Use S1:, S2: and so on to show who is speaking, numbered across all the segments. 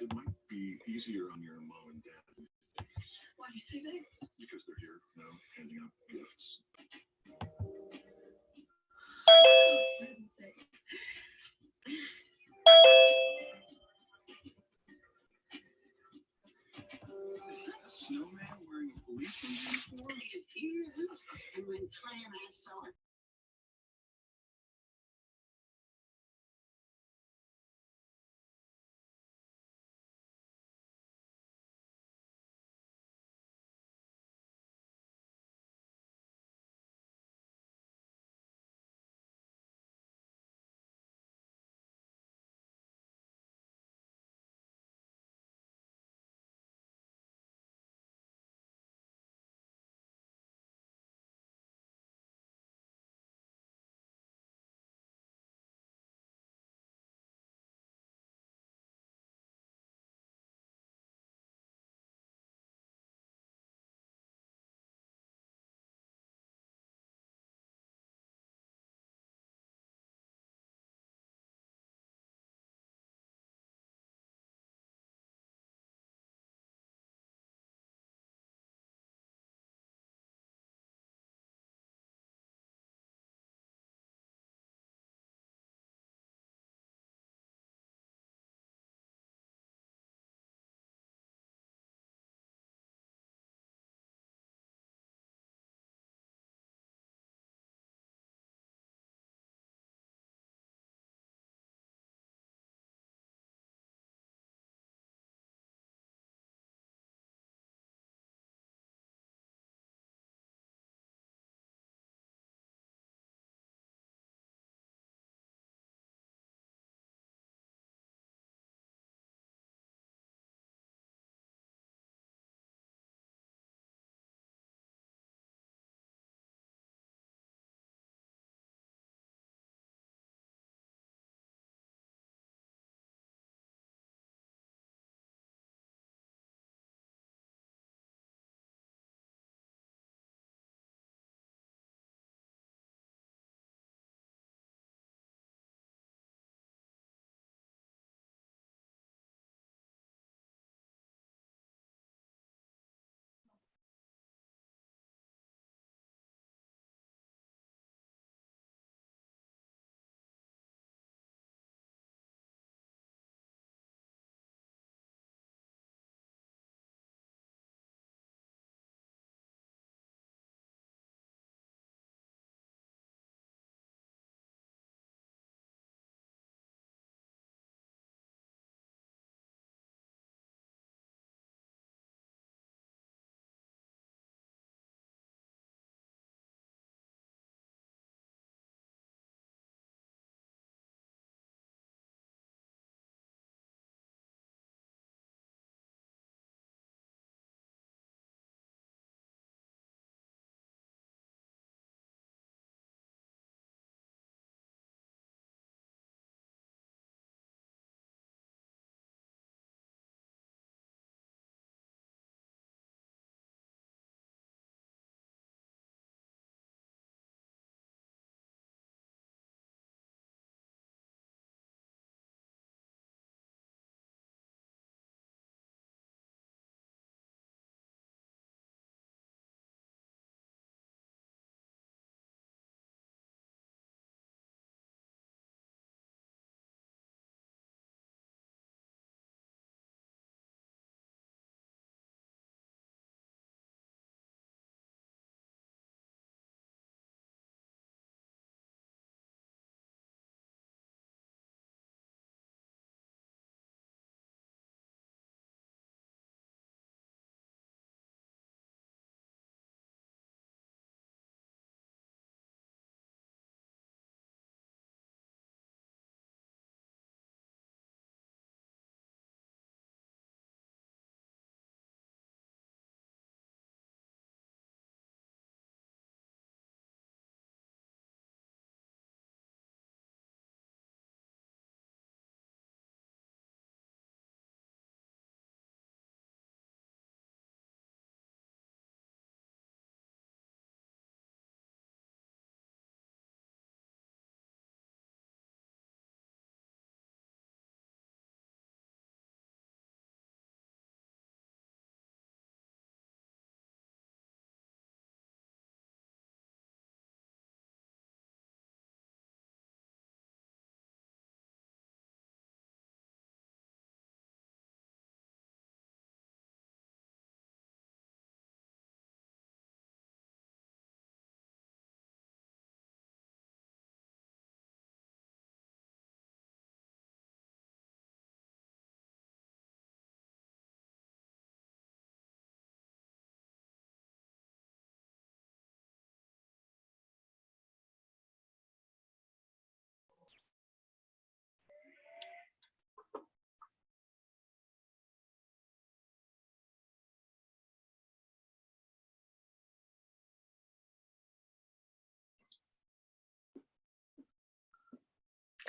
S1: It might be easier on your mom and dad these days. Why do you say that? Because they're here, handing out gifts. Is that a snowman wearing a policeman's uniform? It is. And when Clay and I saw it,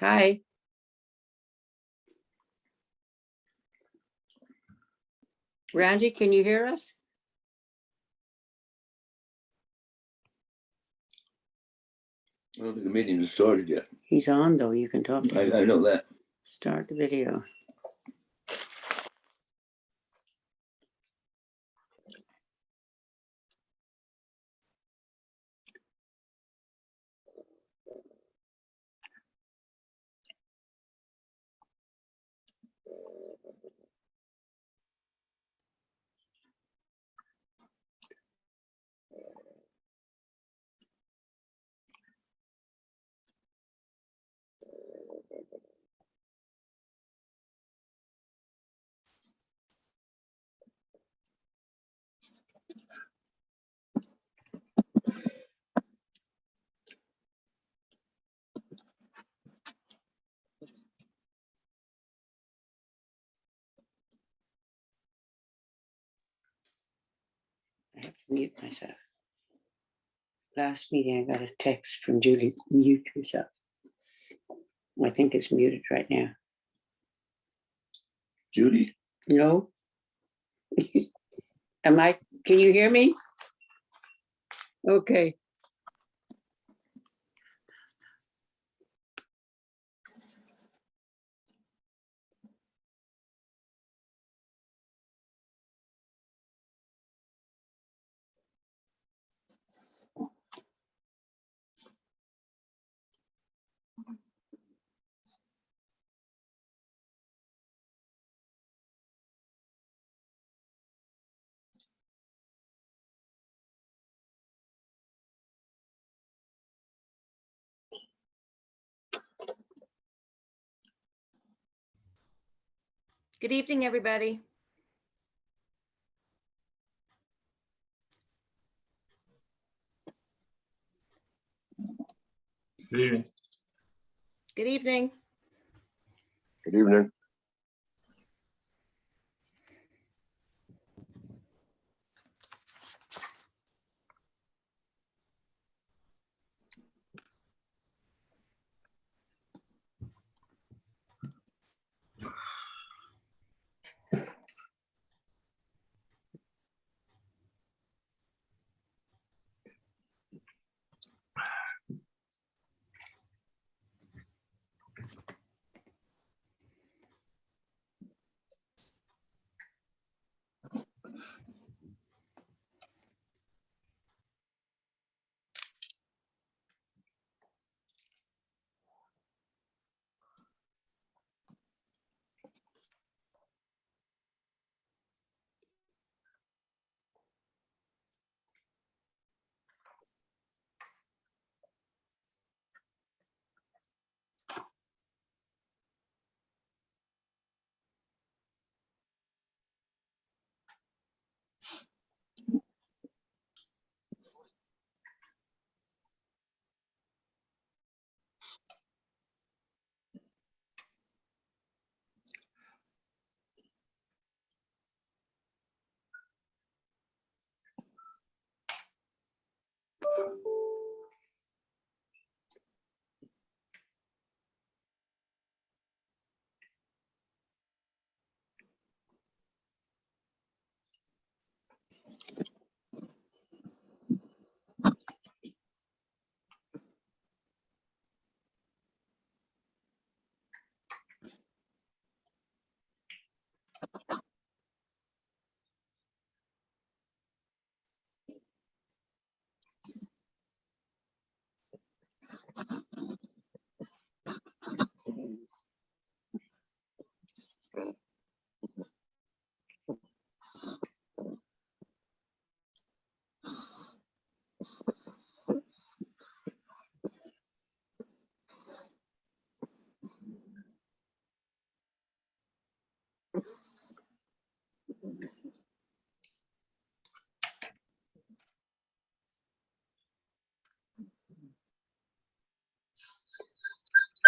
S2: Hi. Randy, can you hear us?
S3: I don't think the meeting has started yet.
S2: He's on though. You can talk to him.
S3: I know that.
S2: Start the video. I have to mute myself. Last meeting, I got a text from Julie, mute yourself. I think it's muted right now.
S3: Judy?
S2: No? Can you hear me? Okay.
S4: Good evening, everybody.
S3: Good evening.
S4: Good evening.
S3: Good evening.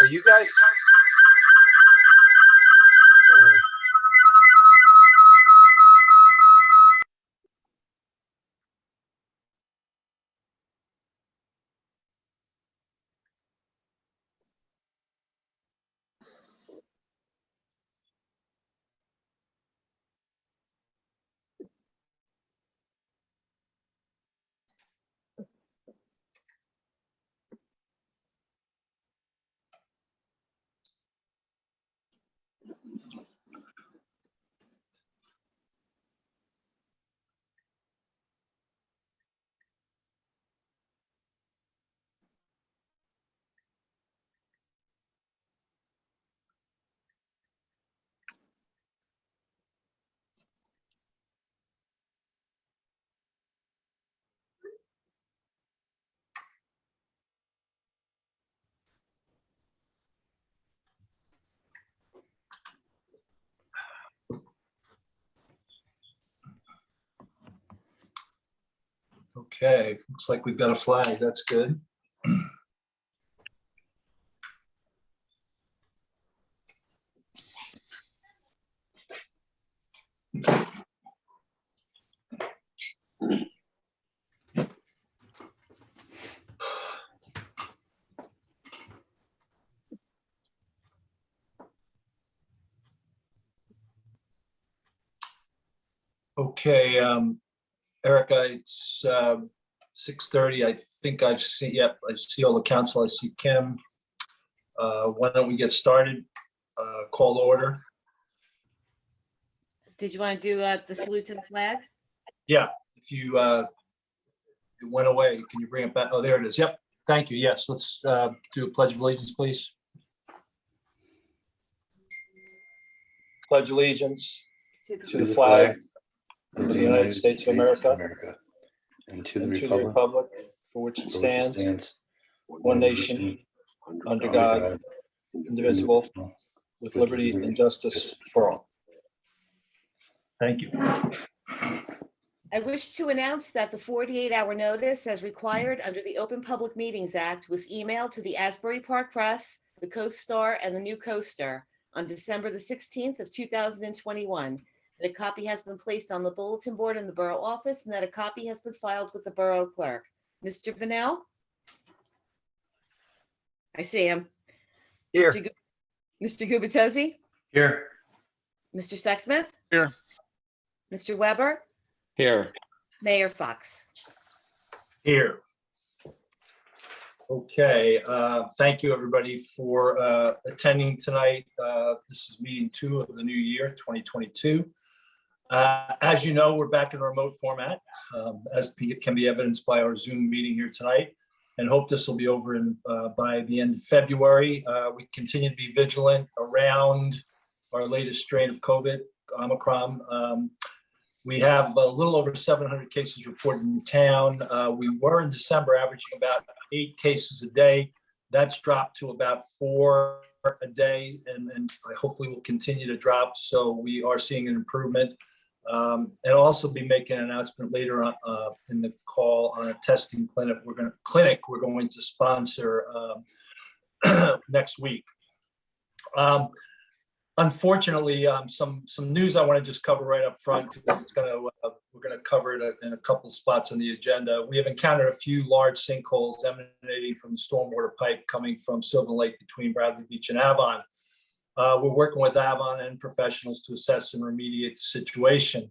S5: Are you guys? Okay, looks like we've got a flag. That's good. Okay, Erica, it's 6:30. I think I've seen, yep, I see all the council. I see Kim. Why don't we get started? Call to order.
S4: Did you want to do the salute to the flag?
S5: Yeah, if you, it went away, can you bring it back? Oh, there it is. Yep, thank you. Yes, let's do a pledge of allegiance, please. Pledge allegiance to the flag of the United States of America
S3: and to the
S5: and to the
S3: republic
S5: republic for which it
S3: for which it
S5: stands,
S3: stands,
S5: one nation, under God, indivisible, with liberty and justice for all. Thank you.
S4: I wish to announce that the 48-hour notice as required under the Open Public Meetings Act was emailed to the Asbury Park Press, the Coast Star, and the New Coaster on December the 16th of 2021. That a copy has been placed on the bulletin board in the borough office and that a copy has been filed with the borough clerk. Mr. Vanel? I see him.
S5: Here.
S4: Mr. Gubatuzzi?
S3: Here.
S4: Mr. Sexsmith?
S6: Here.
S4: Mr. Weber?
S6: Here.
S4: Mayor Fox?
S5: Here. Okay, thank you, everybody, for attending tonight. This is meeting 2 of the new year, 2022. As you know, we're back in a remote format, as can be evidenced by our Zoom meeting here tonight, and hope this will be over by the end of February. We continue to be vigilant around our latest strain of COVID, Omicron. We have a little over 700 cases reported in town. We were in December averaging about 8 cases a day. That's dropped to about 4 a day, and hopefully will continue to drop. So we are seeing an improvement. And I'll also be making an announcement later on in the call on a testing clinic. We're going to sponsor next week. Unfortunately, some news I want to just cover right up front because we're going to cover it in a couple spots on the agenda. We have encountered a few large sinkholes emanating from the stormwater pipe coming from Sylvan Lake between Bradley Beach and Avon. We're working with Avon and professionals to assess and remediate the situation.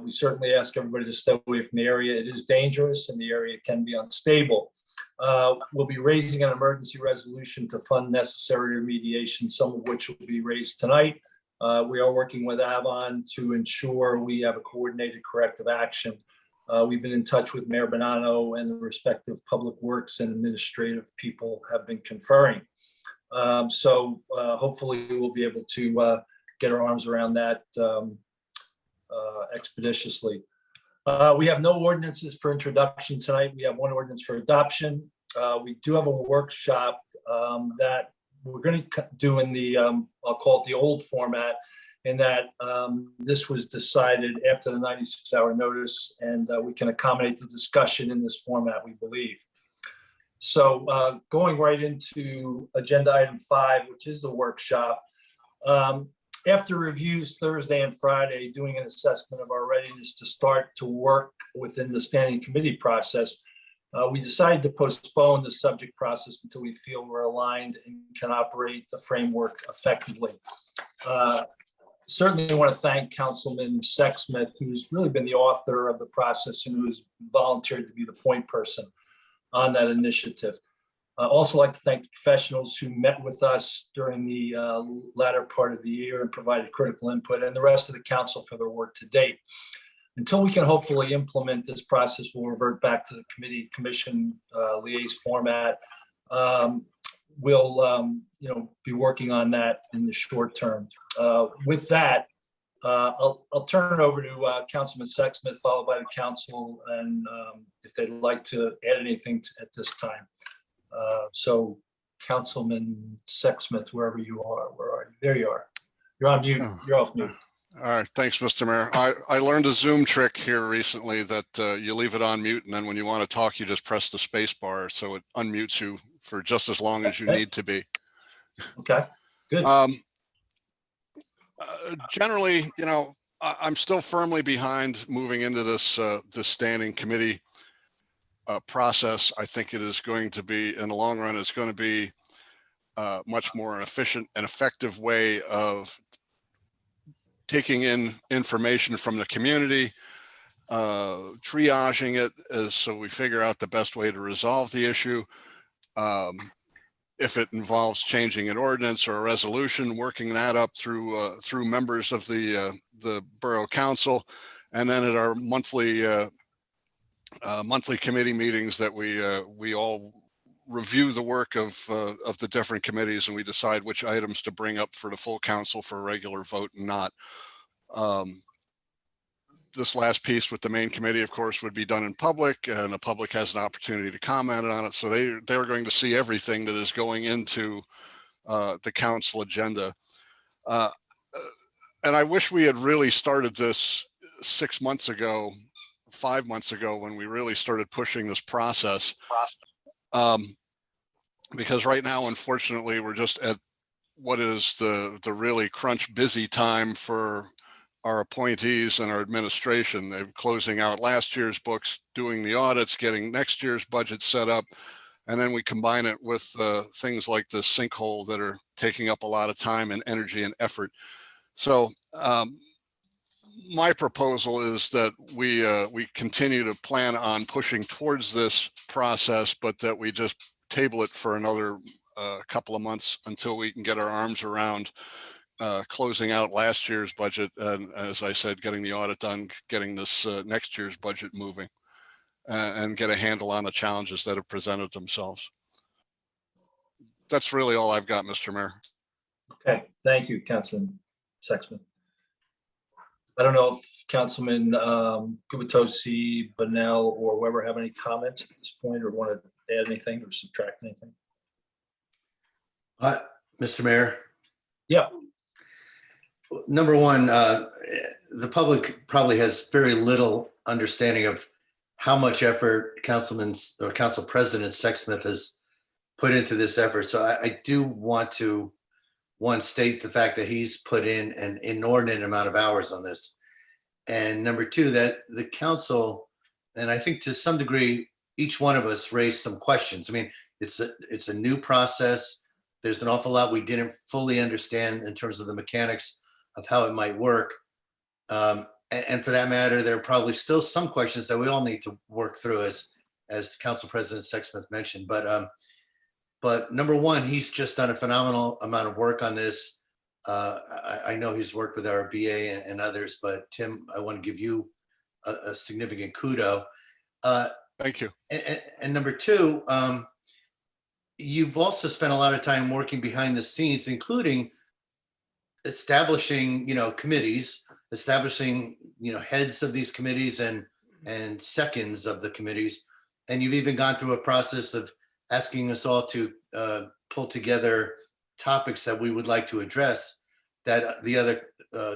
S5: We certainly ask everybody to stay away from the area. It is dangerous and the area can be unstable. We'll be raising an emergency resolution to fund necessary remediation, some of which will be raised tonight. We are working with Avon to ensure we have a coordinated corrective action. We've been in touch with Mayor Bonanno, and the respective public works and administrative people have been conferring. So hopefully we'll be able to get our arms around that expeditiously. We have no ordinances for introduction tonight. We have one ordinance for adoption. We do have a workshop that we're going to do in the, I'll call it the old format, in that this was decided after the 96-hour notice, and we can accommodate the discussion in this format, we believe. So going right into agenda item 5, which is the workshop. After reviews Thursday and Friday, doing an assessment of our readiness to start to work within the standing committee process, we decided to postpone the subject process until we feel we're aligned and can operate the framework effectively. Certainly want to thank Councilman Sexsmith, who's really been the author of the process and who has volunteered to be the point person on that initiative. I also like to thank the professionals who met with us during the latter part of the year and provided critical input, and the rest of the council for their work to date. Until we can hopefully implement this process, we'll revert back to the commission liaise format. We'll be working on that in the short term. With that, I'll turn it over to Councilman Sexsmith, followed by the council, and if they'd like to add anything at this time. So Councilman Sexsmith, wherever you are, where are you? There you are. You're on mute. You're off mute.
S6: All right, thanks, Mr. Mayor. I learned a Zoom trick here recently that you leave it on mute, and then when you want to talk, you just press the space bar, so it unmutes you for just as long as you need to be.
S5: Okay, good.
S6: Generally, I'm still firmly behind moving into this standing committee process. I think it is going to be, in the long run, it's going to be much more efficient and effective way of taking in information from the community, triaging it so we figure out the best way to resolve the issue. If it involves changing an ordinance or a resolution, working that up through members of the Borough Council, and then at our monthly committee meetings that we all review the work of the different committees, and we decide which items to bring up for the full council for a regular vote and not. This last piece with the main committee, of course, would be done in public, and the public has an opportunity to comment on it. So they're going to see everything that is going into the council agenda. And I wish we had really started this 6 months ago, 5 months ago, when we really started pushing this process. Because right now, unfortunately, we're just at what is the really crunch busy time for our appointees and our administration. They're closing out last year's books, doing the audits, getting next year's budget set up. And then we combine it with things like the sinkhole that are taking up a lot of time and energy and effort. So my proposal is that we continue to plan on pushing towards this process, but that we just table it for another couple of months until we can get our arms around closing out last year's budget, and as I said, getting the audit done, getting this next year's budget moving, and get a handle on the challenges that have presented themselves. That's really all I've got, Mr. Mayor.
S5: Okay, thank you, Councilman Sexsmith. I don't know if Councilman Gubitosi, Bunnell, or Weber have any comments at this point, or want to add anything or subtract anything?
S7: Mr. Mayor.
S5: Yeah.
S7: Number one, the public probably has very little understanding of how much effort Council President Sexsmith has put into this effort. So I do want to, one, state the fact that he's put in an inordinate amount of hours on this. And number two, that the council, and I think to some degree, each one of us raised some questions. I mean, it's a new process. There's an awful lot we didn't fully understand in terms of the mechanics of how it might work. And for that matter, there are probably still some questions that we all need to work through, as Council President Sexsmith mentioned. But number one, he's just done a phenomenal amount of work on this. I know he's worked with our BA and others, but Tim, I want to give you a significant kudo.
S6: Thank you.
S7: And number two, you've also spent a lot of time working behind the scenes, including establishing, committees, establishing, heads of these committees and seconds of the committees. And you've even gone through a process of asking us all to pull together topics that we would like to address that the other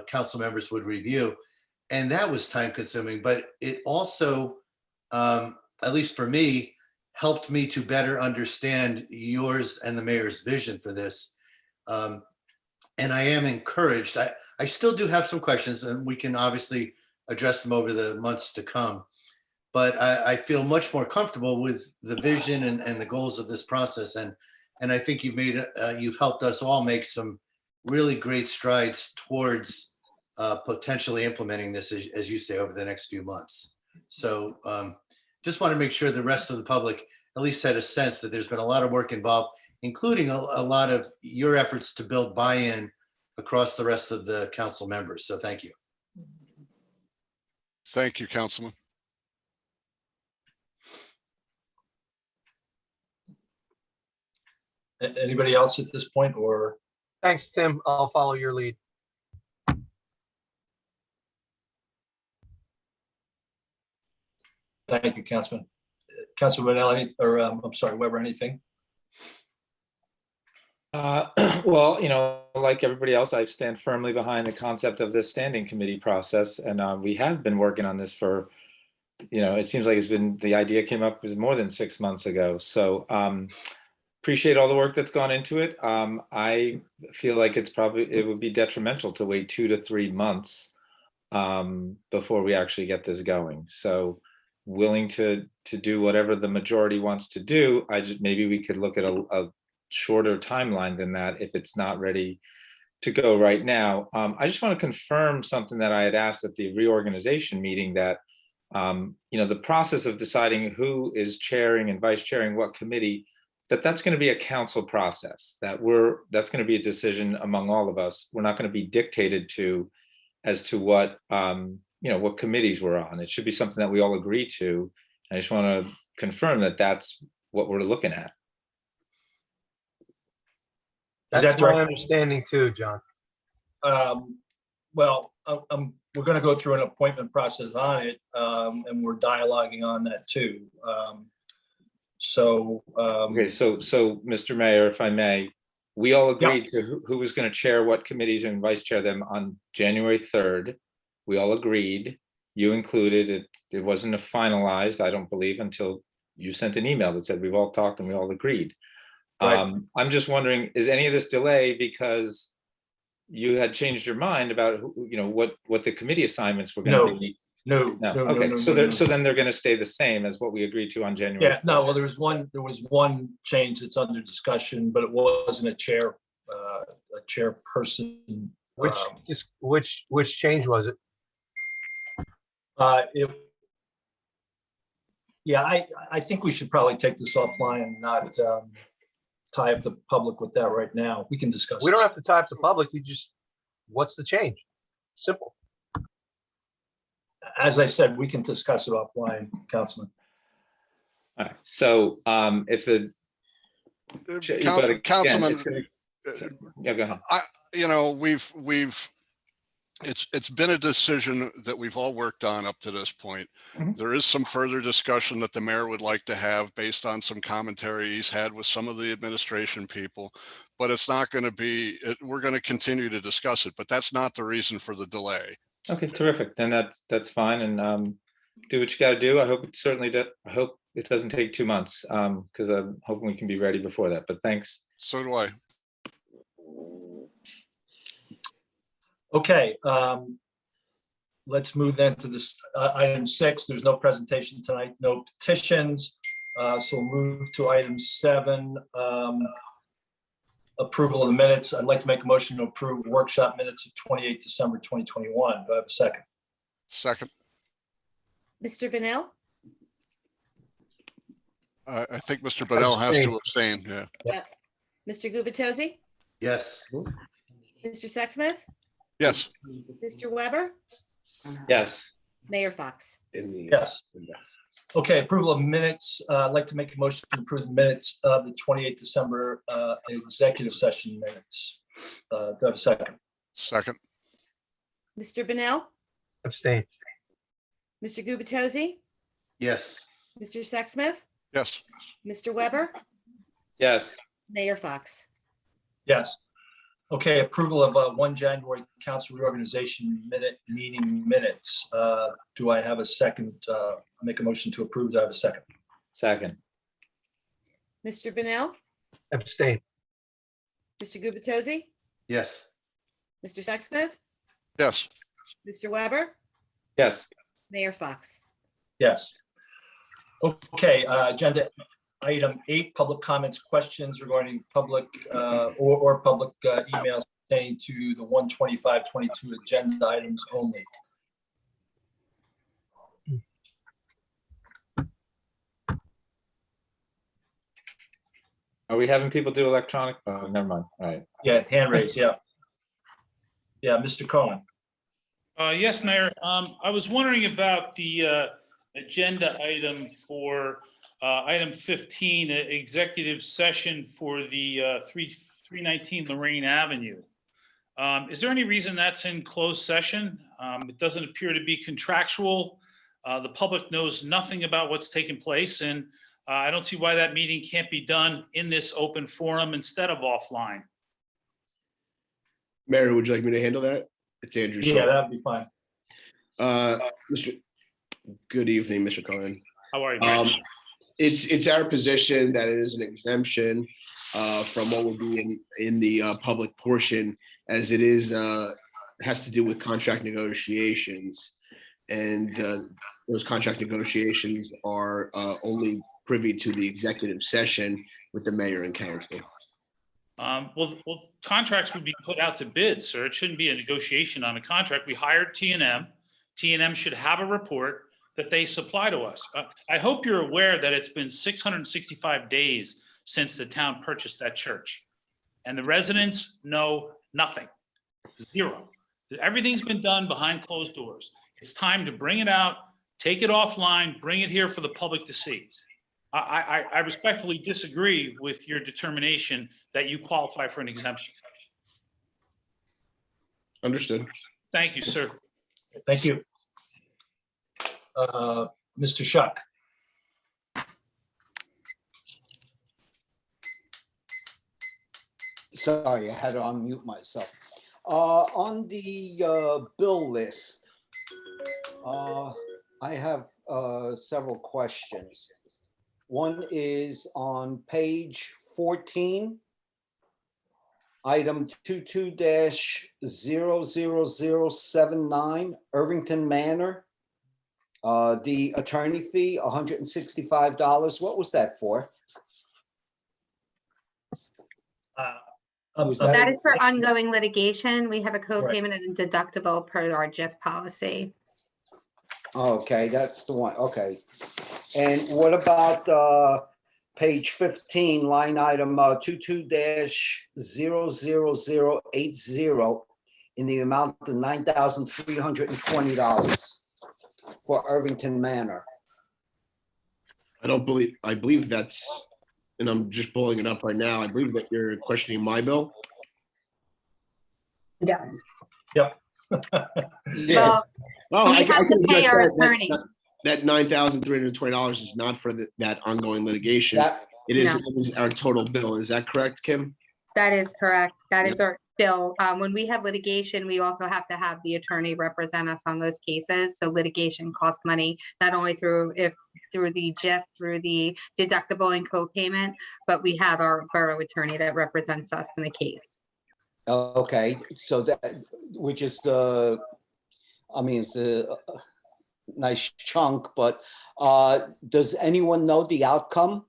S7: council members would review. And that was time consuming, but it also, at least for me, helped me to better understand yours and the mayor's vision for this. And I am encouraged. I still do have some questions, and we can obviously address them over the months to come. But I feel much more comfortable with the vision and the goals of this process. And I think you've helped us all make some really great strides towards potentially implementing this, as you say, over the next few months. So just want to make sure the rest of the public at least had a sense that there's been a lot of work involved, including a lot of your efforts to build buy-in across the rest of the council members. So thank you.
S6: Thank you, Councilman.
S5: Anybody else at this point, or?
S8: Thanks, Tim. I'll follow your lead.
S5: Thank you, Councilman. Councilman Vanelli, or I'm sorry, Weber, anything?
S9: Well, like everybody else, I stand firmly behind the concept of this standing committee process. And we have been working on this for, it seems like the idea came up was more than 6 months ago. So appreciate all the work that's gone into it. I feel like it would be detrimental to wait 2 to 3 months before we actually get this going. So willing to do whatever the majority wants to do. Maybe we could look at a shorter timeline than that if it's not ready to go right now. I just want to confirm something that I had asked at the reorganization meeting, that the process of deciding who is chairing and vice chairing what committee, that's going to be a council process, that's going to be a decision among all of us. We're not going to be dictated to as to what what committees we're on. It should be something that we all agree to. I just want to confirm that that's what we're looking at.
S5: Is
S8: That's
S5: that
S8: my
S5: right?
S8: understanding too, John.
S5: Well, we're going to go through an appointment process on it, and we're dialoguing on that too.
S9: Okay, so Mr. Mayor, if I may, we all agreed to who was going to chair what committees and vice chair them on January 3rd. We all agreed, you included it. It wasn't finalized, I don't believe, until you sent an email that said we've all talked and we all agreed.
S5: Right.
S9: I'm just wondering, is any of this delay because you had changed your mind about what the committee assignments were going to be?
S5: No.
S9: Okay, so then they're going to stay the same as what we agreed to on January.
S5: Yeah, no, well, there was one change that's under discussion, but it wasn't a chairperson.
S8: Which change was it?
S5: I think we should probably take this offline and not tie up the public with that right now. We can discuss.
S8: We don't have to tie up the public. What's the change? Simple.
S5: As I said, we can discuss it offline, Councilman.
S9: All right, so if the
S6: Councilman,
S9: yeah, go ahead.
S6: It's been a decision that we've all worked on up to this point.
S9: Mhm.
S6: There is some further discussion that the mayor would like to have based on some commentary he's had with some of the administration people, but it's not going to be, we're going to continue to discuss it, but that's not the reason for the delay.
S9: Okay, terrific. Then that's fine, and do what you got to do. I hope it doesn't take 2 months, because I'm hoping we can be ready before that. But thanks.
S6: So do I.
S5: Okay, let's move then to this item 6. There's no presentation tonight, no petitions. So we'll move to item 7, approval of the minutes. I'd like to make a motion to approve workshop minutes of 28 December 2021. Do I have a second?
S6: Second.
S4: Mr. Vanel,
S6: I think Mr. Bedell has to abstain. Yeah.
S4: Mr. Gubatose,
S7: Yes.
S4: Mr. Sexsmith,
S6: Yes.
S4: Mr. Weber,
S9: Yes.
S4: Mayor Fox.
S5: Yes. Okay, approval of minutes. I'd like to make a motion to approve the minutes of the 28 December executive session minutes. Do I have a second?
S6: Second.
S4: Mr. Vanel,
S8: Abstain.
S4: Mr. Gubatose,
S7: Yes.
S4: Mr. Sexsmith,
S6: Yes.
S4: Mr. Weber,
S9: Yes.
S4: Mayor Fox.
S5: Yes. Okay, approval of 1 January council reorganization meeting minutes. Do I have a second? Make a motion to approve. Do I have a second?
S9: Second.
S4: Mr. Vanel,
S8: Abstain.
S4: Mr. Gubatose,
S7: Yes.
S4: Mr. Sexsmith,
S6: Yes.
S4: Mr. Weber,
S9: Yes.
S4: Mayor Fox.
S5: Yes. Okay, agenda item 8, public comments, questions regarding public or public emails pertaining to the 125-22 agenda items only.
S9: Are we having people do electronic? Oh, never mind. All right.
S5: Yeah, hand raised, yeah. Yeah, Mr. Cohen.
S10: Yes, Mayor. I was wondering about the agenda item for item 15, executive session for the 319 Lorraine Avenue. Is there any reason that's in closed session? It doesn't appear to be contractual. The public knows nothing about what's taking place, and I don't see why that meeting can't be done in this open forum instead of offline.
S11: Mayor, would you like me to handle that? It's Andrew.
S5: Yeah, that'd be fine.
S11: Good evening, Mr. Cohen.
S10: How are you, Mayor?
S11: It's our position that it is an exemption from what would be in the public portion, as it is has to do with contract negotiations, and those contract negotiations are only privy to the executive session with the mayor and council.
S10: Well, contracts would be put out to bid, sir. It shouldn't be a negotiation on a contract. We hired T&M. T&M should have a report that they supply to us. I hope you're aware that it's been 665 days since the town purchased that church, and the residents know nothing. Zero. Everything's been done behind closed doors. It's time to bring it out, take it offline, bring it here for the public to see. I respectfully disagree with your determination that you qualify for an exemption.
S11: Understood.
S10: Thank you, sir.
S5: Thank you. Mr. Shuck.
S12: Sorry, I had to unmute myself. On the bill list, I have several questions. One is on page 14, item 22-00079, Irvington Manor. The attorney fee, $165. What was that for?
S13: That is for ongoing litigation. We have a co-payment and a deductible per our GIF policy.
S12: Okay, that's the one. Okay. And what about page 15, line item 22-00080 in the amount of $9,320 for Irvington Manor?
S11: I believe that's, and I'm just pulling it up right now. I believe that you're questioning my bill.
S13: Yes.
S5: Yep.
S12: Yeah.
S13: Well, we have to pay our attorney.
S11: That $9,320 is not for that ongoing litigation. It is our total bill. Is that correct, Kim?
S13: That is correct. That is our bill. When we have litigation, we also have to have the attorney represent us on those cases. So litigation costs money, not only through the GIF, through the deductible and co-payment, but we have our borough attorney that represents us in the case.
S12: Okay, so that, which is I mean, it's a nice chunk, but does anyone know the outcome?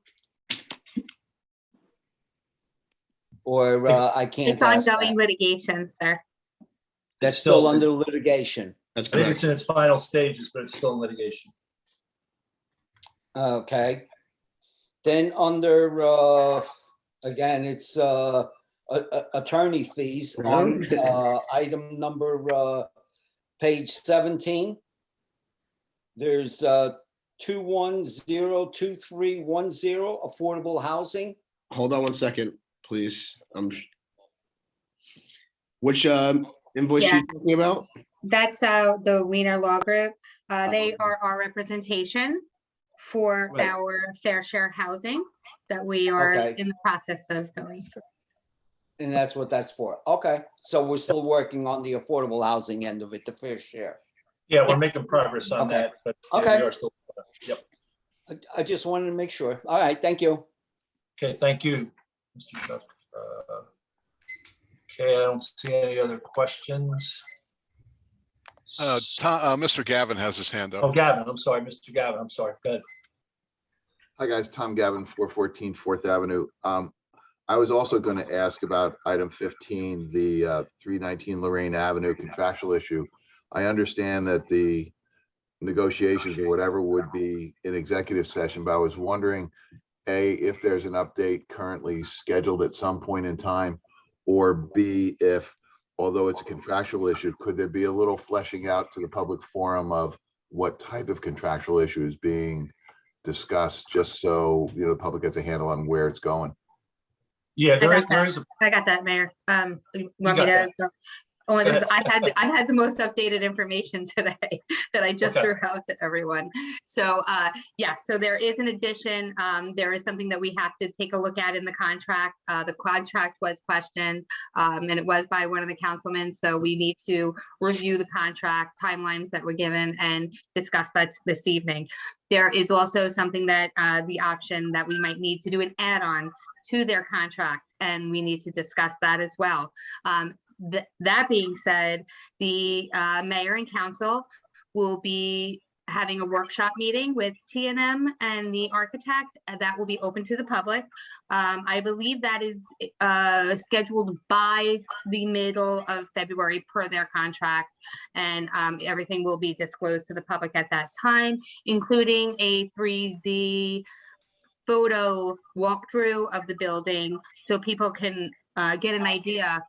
S12: Or I can't
S13: It's
S12: ask
S13: ongoing
S12: that.
S13: litigation, sir.
S12: That's still under litigation.
S11: That's
S5: I think
S11: correct.
S5: it's in its final stages, but it's still in litigation.
S12: Okay. Then under, again, it's attorney fees on item number, page 17. There's 2102310, affordable housing.
S11: Hold on one second, please. Which invoice are you talking about?
S13: That's the Wiener Law Group. They are our representation for
S12: Right.
S13: our fair share housing that we are
S12: Okay.
S13: in the process of going through.
S12: And that's what that's for. Okay, so we're still working on the affordable housing end of it, the fair share.
S5: Yeah, we're making progress on
S12: Okay.
S5: that, but
S12: Okay.
S5: we are still, yep.
S12: I just wanted to make sure. All right, thank you.
S5: Okay, thank you, Mr. Shuck. Okay, I don't see any other questions.
S6: Mr. Gavin has his hand
S5: Oh,
S6: up.
S5: Gavin, I'm sorry, Mr. Gavin, I'm sorry. Go ahead.
S1: Hi, guys. Tom Gavin, 414 4th Avenue. I was also going to ask about item 15, the 319 Lorraine Avenue contractual issue. I understand that the negotiations or whatever would be in executive session, but I was wondering, A, if there's an update currently scheduled at some point in time, or B, if, although it's a contractual issue, could there be a little fleshing out to the public forum of what type of contractual issue is being discussed, just so, you know, the public gets a handle on where it's going?
S5: Yeah,
S13: I got
S5: there is,
S13: I got that, Mayor. You want
S5: got
S13: me
S5: that.
S13: to? Only
S5: Go
S13: because
S5: ahead.
S13: I had the most updated information today that I just
S5: Okay.
S13: threw out to everyone. So, yeah, so there is an addition. There is something that we have to take a look at in the contract. The contract was questioned, and it was by one of the councilmen. So we need to review the contract timelines that were given and discuss that this evening. There is also something that the option that we might need to do an add-on to their contract, and we need to discuss that as well. That being said, the mayor and council will be having a workshop meeting with TNM and the architect that will be open to the public. I believe that is scheduled by the middle of February per their contract, and everything will be disclosed to the public at that time, including a 3D photo walkthrough of the building so people can get an idea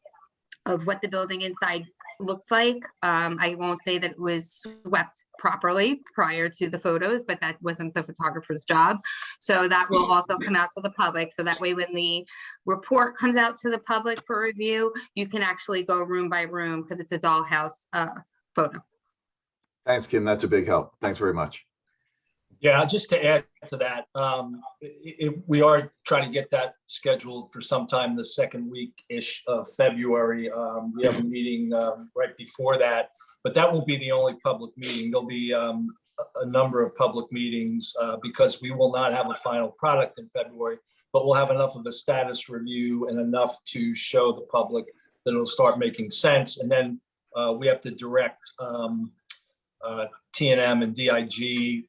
S13: of what the building inside looks like. I won't say that it was swept properly prior to the photos, but that wasn't the photographer's job. So that will also come out to the public. So that way, when the report comes out to the public for review, you can actually go room by room because it's a dollhouse photo.
S1: Thanks, Kim. That's a big help. Thanks very much.
S5: yeah, just to add to that, we are trying to get that scheduled for sometime the second week-ish of February. We have a meeting right before that, but that won't be the only public meeting. There'll be a number of public meetings because we will not have a final product in February, but we'll have enough of a status review and enough to show the public that it'll start making sense. And then we have to direct TNM and DIG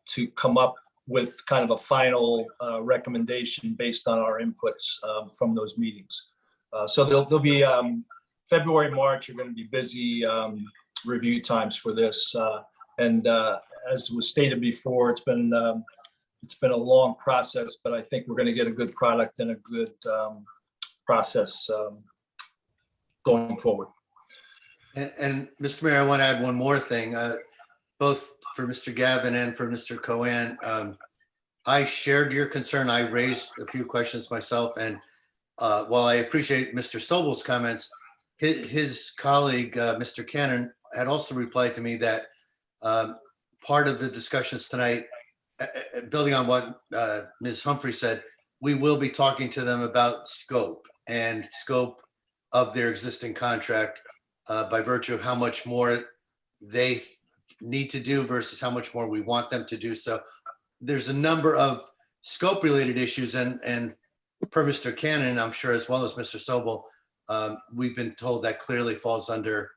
S5: to come up with kind of a final recommendation based on our inputs from those meetings. So there'll be February, March are going to be busy review times for this. And as was stated before, it's been a long process, but I think we're going to get a good product and a good process going forward.
S7: And Mr. Mayor, I want to add one more thing, both for Mr. Gavin and for Mr. Cohen. I shared your concern. I raised a few questions myself. And while I appreciate Mr. Sobel's comments, his colleague, Mr. Cannon, had also replied to me that part of the discussions tonight, building on what Ms. Humphrey said, we will be talking to them about scope of their existing contract by virtue of how much more they need to do versus how much more we want them to do. So there's a number of scope related issues, and per Mr. Cannon, I'm sure, as well as Mr. Sobel, we've been told that clearly falls under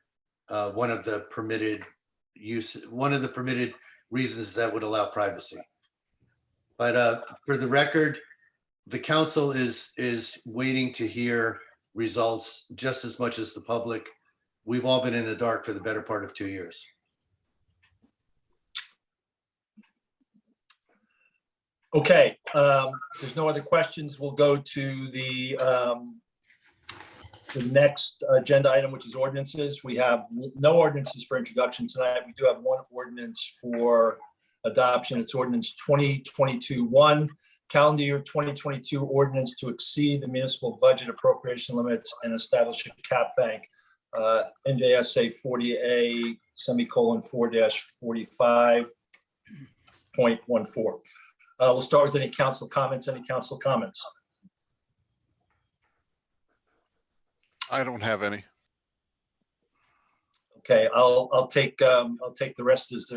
S7: one of the permitted reasons that would allow privacy. But for the record, the council is waiting to hear results just as much as the public. We've all been in the dark for the better part of 2 years.
S5: Okay, there's no other questions. We'll go to the next agenda item, which is ordinances. We have no ordinances for introduction tonight. We do have one ordinance for adoption. It's ordinance 2022-1, calendar year 2022 ordinance to exceed the municipal budget appropriation limits and establish a cap bank. NJSA 40A:4-45.14. We'll start with any council comments.
S6: I don't have any.
S5: Okay, I'll take the rest as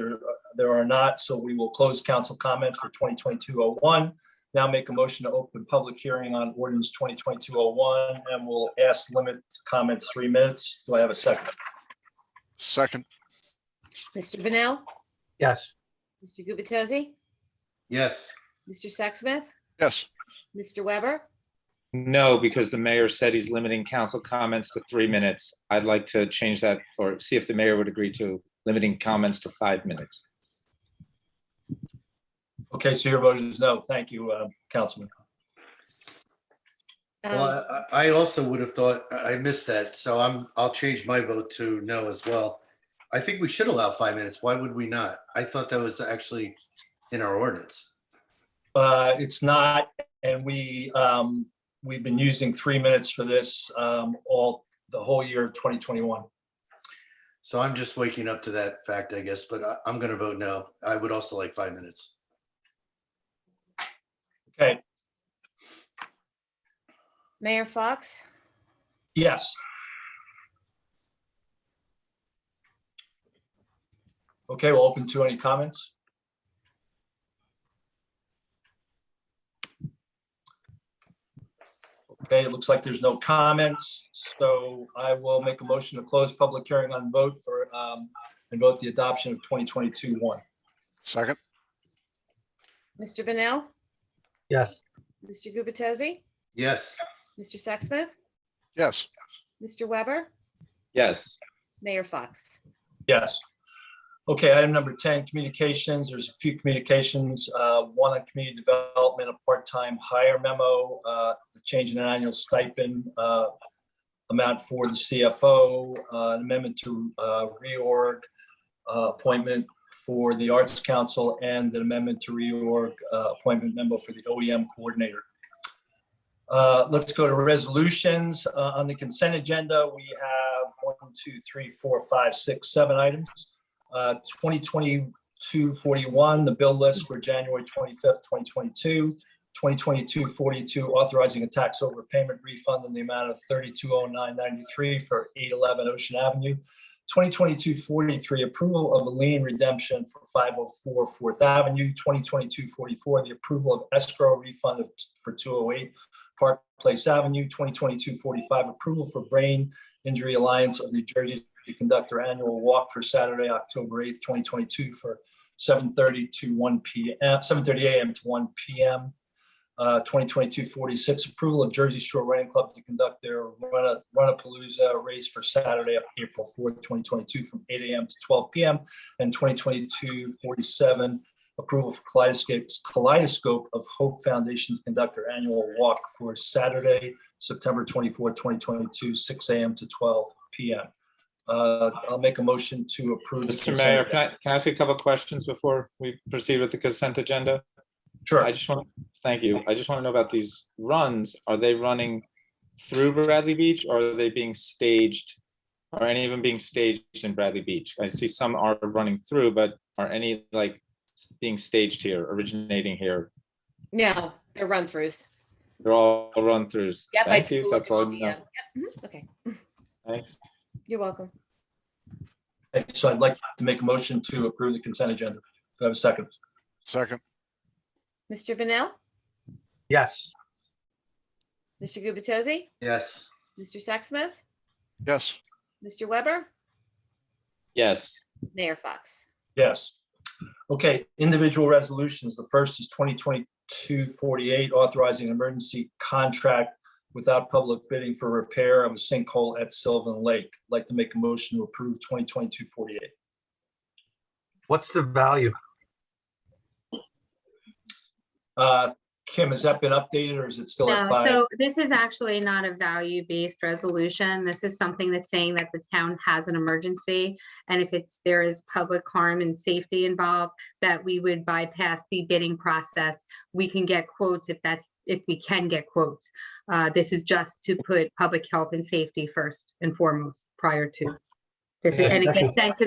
S5: there are not. So we will close council comments for 2022-01. Now make a motion to open public hearing on ordinance 2022-01, and we'll limit comments 3 minutes. Do I have a second?
S6: Second.
S4: Mr. Vanel,
S8: Yes.
S4: Mr. Gubatose,
S7: Yes.
S4: Mr. Sexsmith,
S6: Yes.
S4: Mr. Weber,
S9: No, because the mayor said he's limiting council comments to 3 minutes. I'd like to change that or see if the mayor would agree to limiting comments to 5 minutes.
S5: Okay, so your vote is no. Thank you, Councilman.
S7: Well, I also would have thought, I missed that, so I'll change my vote to no as well. I think we should allow 5 minutes. Why would we not? I thought that was actually in our ordinance.
S5: It's not, and we've been using 3 minutes for this the whole year of 2021.
S7: So I'm just waking up to that fact, I guess, but I'm going to vote no. I would also like 5 minutes.
S5: Okay,
S4: Mayor Fox,
S5: yes. Okay, we'll open to any comments. Okay, it looks like there's no comments, so I will make a motion to close public hearing on vote for and vote the adoption of 2022-1.
S6: Second,
S4: Mr. Vanel,
S8: Yes.
S4: Mr. Gubatose,
S7: Yes.
S4: Mr. Sexsmith,
S6: yes,
S4: Mr. Weber,
S9: Yes.
S4: Mayor Fox.
S5: Yes. Okay, item number 10, communications. There's a few communications. One on community development, a part-time hire memo, the change in an annual stipend amount for the CFO, an amendment to reorg appointment for the Arts Council, and an amendment to reorg appointment memo for the OEM coordinator. Let's go to resolutions. On the consent agenda, we have 1, 2, 3, 4, 5, 6, 7 items. 2022-41, the bill list for January 25th, 2022. 2022-42, authorizing a tax overpayment refund in the amount of $3209.93 for 811 Ocean Avenue. 2022-43, approval of a lien redemption for 504 4th Avenue. 2022-44, the approval of escrow refund for 208 Park Place Avenue. 2022-45, approval for Brain Injury Alliance of New Jersey to conduct their annual walk for Saturday, October 8th, 2022 for 7:30 a.m. to 1 p.m. 2022-46, approval of Jersey Shore Running Club to conduct their Run-a-Palooza race for Saturday, April 4th, 2022 from 8 a.m. to 12 p.m. And 2022-47, approval for Kaleidoscope of Hope Foundation to conduct their annual walk for Saturday, September 24th, 2022, 6 a.m. to 12 p.m. I'll make a motion to approve.
S9: Mr. Mayor, can I ask a couple of questions before we proceed with the consent agenda?
S5: Sure.
S9: Thank you. I just want to know about these runs. Are they running through Bradley Beach, or are they being staged? Are any of them being staged in Bradley Beach? I see some are running through, but are any like being staged here, originating here?
S4: No, they're run-throughs.
S9: They're all run-throughs.
S4: Yep, I
S9: Thank
S4: took a
S9: you.
S4: look
S9: That's
S4: at
S9: all I
S4: the,
S9: know.
S4: yep, okay,
S9: Thanks.
S4: you're welcome.
S5: So I'd like to make a motion to approve the consent agenda. Do I have a second?
S6: second,
S4: Mr. Vanel,
S8: Yes.
S4: Mr. Gubatose,
S7: Yes.
S4: Mr. Sexsmith,
S6: yes,
S4: Mr. Weber,
S9: Yes.
S4: Mayor Fox.
S5: Yes. Okay, individual resolutions. The first is 2022-48, authorizing an emergency contract without public bidding for repair of a sinkhole at Sylvan Lake. I'd like to make a motion to approve 2022-48.
S8: What's the value?
S5: Kim, has that been updated or is it still at
S13: No,
S5: 5?
S13: so this is actually not a value-based resolution. This is something that's saying that the town has an emergency. And if there is public harm and safety involved, that we would bypass the bidding process. We can get quotes if we can get quotes. This is just to put public health and safety first and foremost prior to. And it gets sent to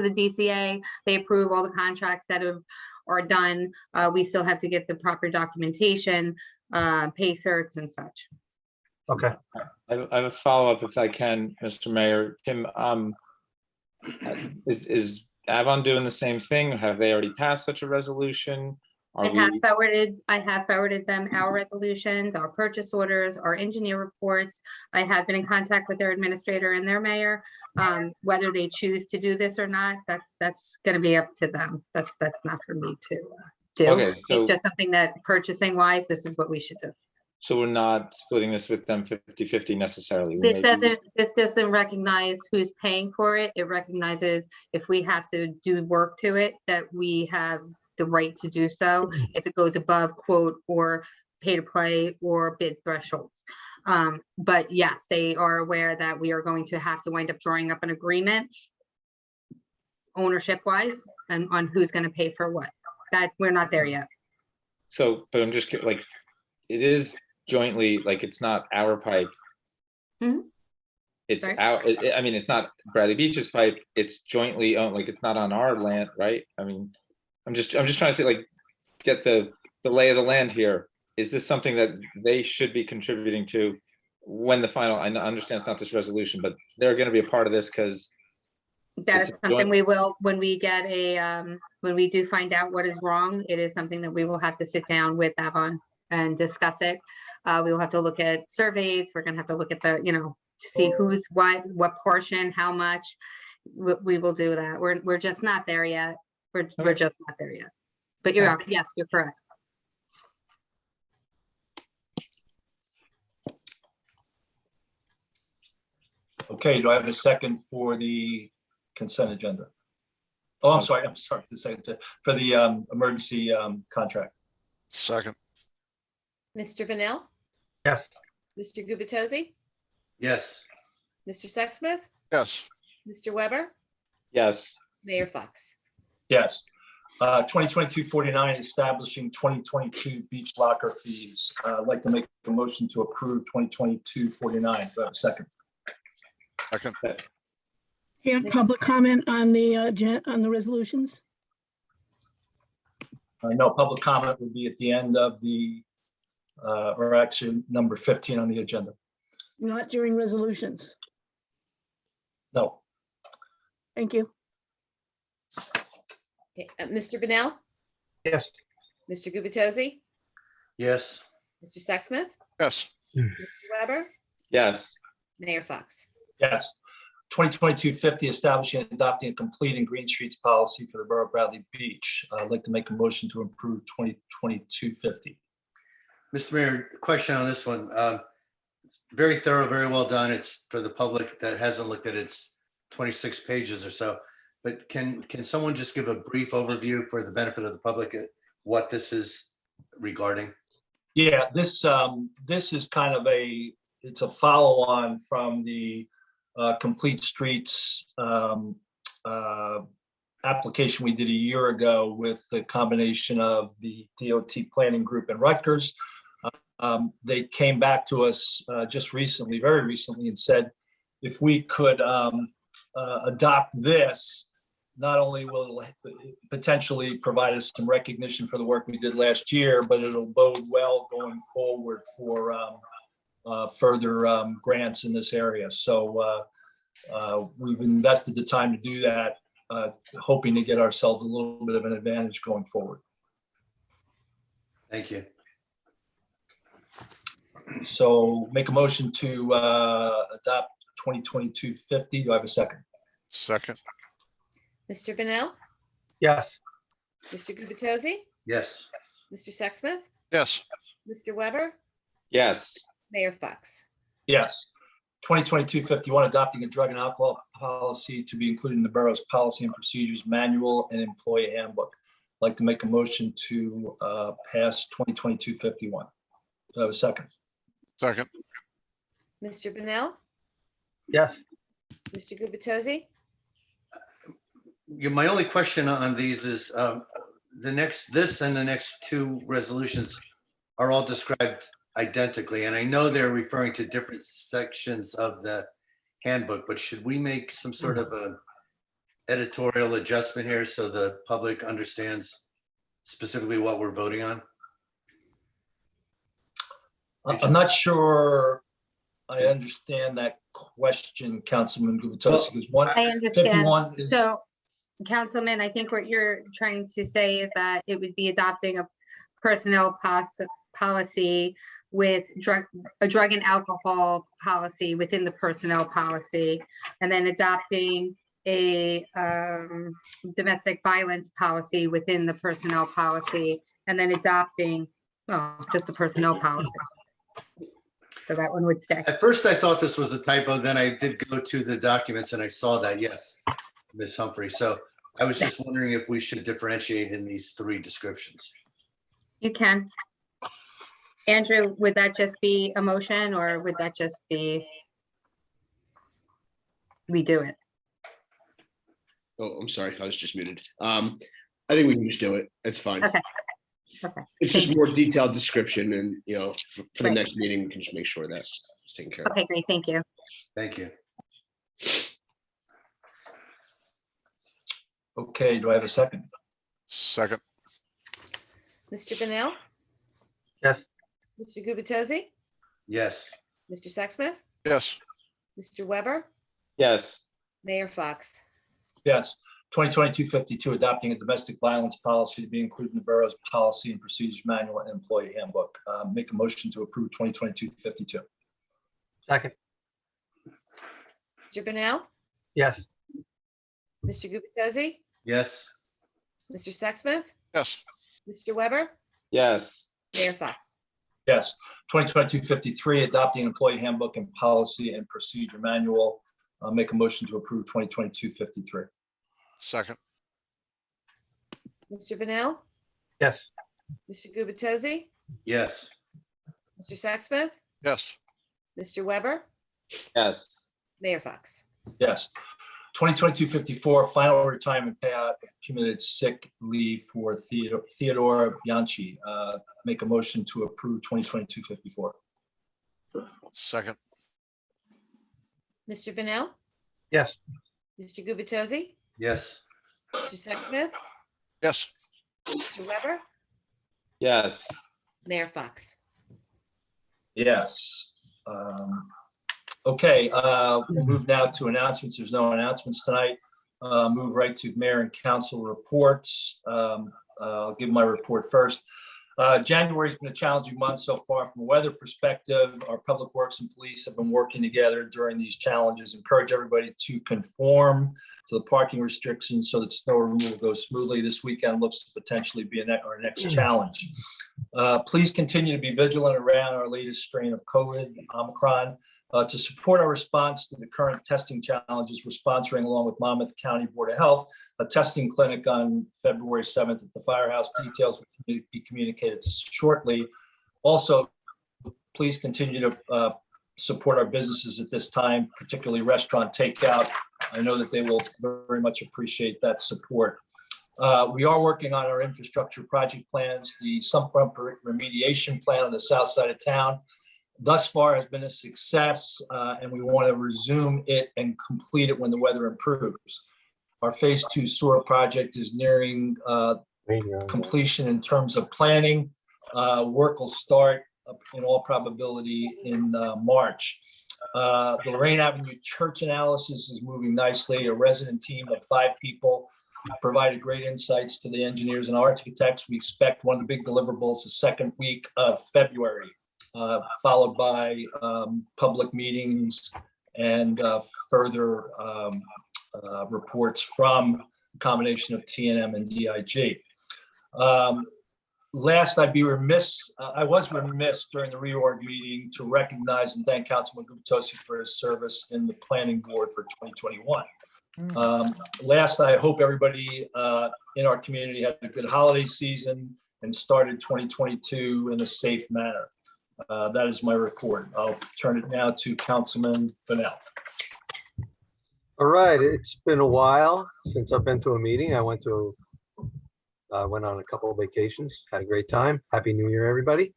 S13: the DCA. They approve all the contracts that are done. We still have to get the proper documentation, pay certs and such.
S8: Okay.
S9: I have a follow-up if I can, Mr. Mayor. Kim, is Avon doing the same thing? Have they already passed such a resolution?
S13: I have forwarded them our resolutions, our purchase orders, our engineer reports. I have been in contact with their administrator and their mayor. Whether they choose to do this or not, that's going to be up to them. That's not for me to do.
S9: Okay, so-
S13: It's just something that purchasing wise, this is what we should do.
S9: So we're not splitting this with them 50-50 necessarily. We
S13: This
S9: may be-
S13: doesn't recognize who's paying for it. It recognizes if we have to do work to it, that we have the right to do so if it goes above quote or pay to play or bid thresholds. But yes, they are aware that we are going to have to wind up drawing up an agreement ownership wise and on who's going to pay for what. That we're not there yet.
S9: So, but I'm just like, it is jointly, like, it's not our pipe.
S13: Mhm.
S9: It's
S13: Right.
S9: I mean, it's not Bradley Beach's pipe, it's jointly owned, like, it's not on our land, right? I mean, I'm just trying to say, like, get the lay of the land here. Is this something that they should be contributing to when the final, I understand it's not this resolution, but they're gonna be a part of this because
S13: That
S9: It's
S13: is
S9: a
S13: something
S9: joint-
S13: we will, when we get when we do find out what is wrong, it is something that we will have to sit down with Avon and discuss it. We will have to look at surveys. We're gonna have to look at the, to see who's what portion, how much. We will do that. We're just not there yet. We're just not there yet. But yes, you're correct.
S5: Okay, do I have a second for the consent agenda? Oh, I'm sorry, the second, for the emergency contract.
S6: Second,
S4: Mr. Vanel,
S8: Yes.
S4: Mr. Gubatose,
S7: Yes.
S4: Mr. Sexsmith,
S6: yes,
S4: Mr. Weber,
S9: yes,
S4: Mayor Fox.
S5: Yes. 2022-49, establishing 2022 beach locker fees. I'd like to make a motion to approve 2022-49. Do I have a second?
S6: second,
S14: You have public comment on the resolutions?
S5: No, public comment would be at the end of the, or actually number 15 on the agenda.
S14: Not during resolutions.
S5: No.
S14: Thank you.
S4: Okay, Mr. Vanel,
S8: Yes.
S4: Mr. Gubatose,
S7: Yes.
S4: Mr. Sexsmith,
S6: yes,
S4: Mr. Weber,
S9: yes,
S4: Mayor Fox.
S5: Yes. 2022-50, establishing and adopting a complete and green streets policy for the Borough of Bradley Beach. I'd like to make a motion to approve 2022-50.
S7: Mr. Mayor, question on this one. It's very thorough, very well done. It's for the public that hasn't looked at its 26 pages or so. But can someone just give a brief overview for the benefit of the public at what this is regarding?
S5: Yeah, this is kind of it's a follow-on from the Complete Streets application we did a year ago with the combination of the DOT Planning Group and Rutgers. They came back to us just recently, very recently, and said if we could adopt this, not only will it potentially provide us some recognition for the work we did last year, but it'll bode well going forward for further grants in this area. So we've invested the time to do that, hoping to get ourselves a little bit of an advantage going forward.
S7: Thank you.
S5: So make a motion to adopt 2022-50. Do I have a second?
S6: second,
S4: Mr. Vanel,
S8: Yes.
S4: Mr. Gubatose,
S7: Yes.
S4: Mr. Sexsmith,
S6: yes,
S4: Mr. Weber,
S9: yes,
S4: Mayor Fox.
S5: Yes. 2022-51, adopting a drug and alcohol policy to be included in the borough's policy and procedures manual and employee handbook. I'd like to make a motion to pass 2022-51. Do I have a second?
S6: second,
S4: Mr. Vanel,
S8: Yes.
S4: Mr. Gubatose,
S7: My only question on these is this and the next two resolutions are all described identically. And I know they're referring to different sections of the handbook, but should we make some sort of a editorial adjustment here so the public understands specifically what we're voting on?
S5: I'm not sure I understand that question, Councilman Gubatose, because
S13: I understand.
S5: 51 is.
S13: So, Councilman, I think what you're trying to say is that it would be adopting a personnel policy with a drug and alcohol policy within the personnel policy, and then adopting a domestic violence policy within the personnel policy, and then adopting, just a personnel policy. So that one would stay.
S7: At first, I thought this was a typo. Then I did go to the documents and I saw that, yes, Ms. Humphrey. So I was just wondering if we should differentiate in these three descriptions.
S13: You can. Andrew, would that just be a motion or would that just be? We do it.
S11: Oh, I'm sorry, I was just muted. I think we can just do it. It's fine.
S13: Okay. Okay.
S11: It's just
S13: Thank
S11: more detailed description and, for the
S13: Right.
S11: next meeting, we can just make sure that it's taken care of.
S13: Okay, great. Thank you.
S7: Thank you.
S5: Okay, do I have a second?
S6: Second,
S4: Mr. Bennell,
S8: Yes.
S4: Mr. Gubatose,
S7: Yes.
S4: Mr. Sexsmith,
S6: yes,
S4: Mr. Weber,
S9: Yes,
S4: Mayor Fox.
S5: Yes. 2022-52, adopting a domestic violence policy to be included in the borough's policy and procedures manual and employee handbook. Make a motion to approve 2022-52.
S8: Second.
S4: Mr. Bennell,
S8: Yes.
S4: Mr. Gubatose,
S7: Yes.
S4: Mr. Sexsmith,
S6: yes,
S4: Mr. Weber,
S9: yes,
S4: Mayor Fox.
S5: Yes. 2022-53, adopting employee handbook and policy and procedure manual. Make a motion to approve 2022-53.
S6: second,
S4: Mr. Bennell,
S8: Yes.
S4: Mr. Gubatose,
S7: Yes.
S4: Mr. Sexsmith,
S6: yes,
S4: Mr. Weber,
S9: yes,
S4: Mayor Fox.
S5: Yes. 2022-54, final retirement payout of accumulated sick leave for Theodore Bianchi. Make a motion to approve 2022-54.
S6: second,
S4: Mr. Bennell,
S8: Yes.
S4: Mr. Gubatose,
S7: Yes.
S4: Mr. Sexsmith,
S6: yes,
S4: Mr. Weber,
S9: yes,
S4: Mayor Fox.
S5: Yes. Okay, we'll move now to announcements. There's no announcements tonight. Move right to mayor and council reports. I'll give my report first. January's been a challenging month so far from a weather perspective. Our public works and police have been working together during these challenges. Encourage everybody to conform to the parking restrictions so that snow removal goes smoothly. This weekend looks to potentially be our next challenge. Please continue to be vigilant around our latest strain of COVID, Omicron. To support our response to the current testing challenges, we're sponsoring, along with Monmouth County Board of Health, a testing clinic on February 7th at the firehouse. Details will be communicated shortly. Also, please continue to support our businesses at this time, particularly restaurant takeout. I know that they will very much appreciate that support. We are working on our infrastructure project plans. The sump pump remediation plan on the south side of town thus far has been a success, and we want to resume it and complete it when the weather improves. Our phase 2 sewer project is nearing completion in terms of planning. Work will start in all probability in March. The Lorraine Avenue Church analysis is moving nicely. A resident team of 5 people provided great insights to the engineers and architects. We expect one of the big deliverables the second week of February. Followed by public meetings and further reports from a combination of TNM and DIG. Last, I was remiss during the reorg meeting to recognize and thank Councilman Gubatose for his service in the planning board for 2021. Last, I hope everybody in our community had a good holiday season and started 2022 in a safe manner. That is my report. I'll turn it now to Councilman Bennell.
S8: All right, it's been a while since I've been to a meeting. I went on a couple of vacations, had a great time. Happy New Year, everybody.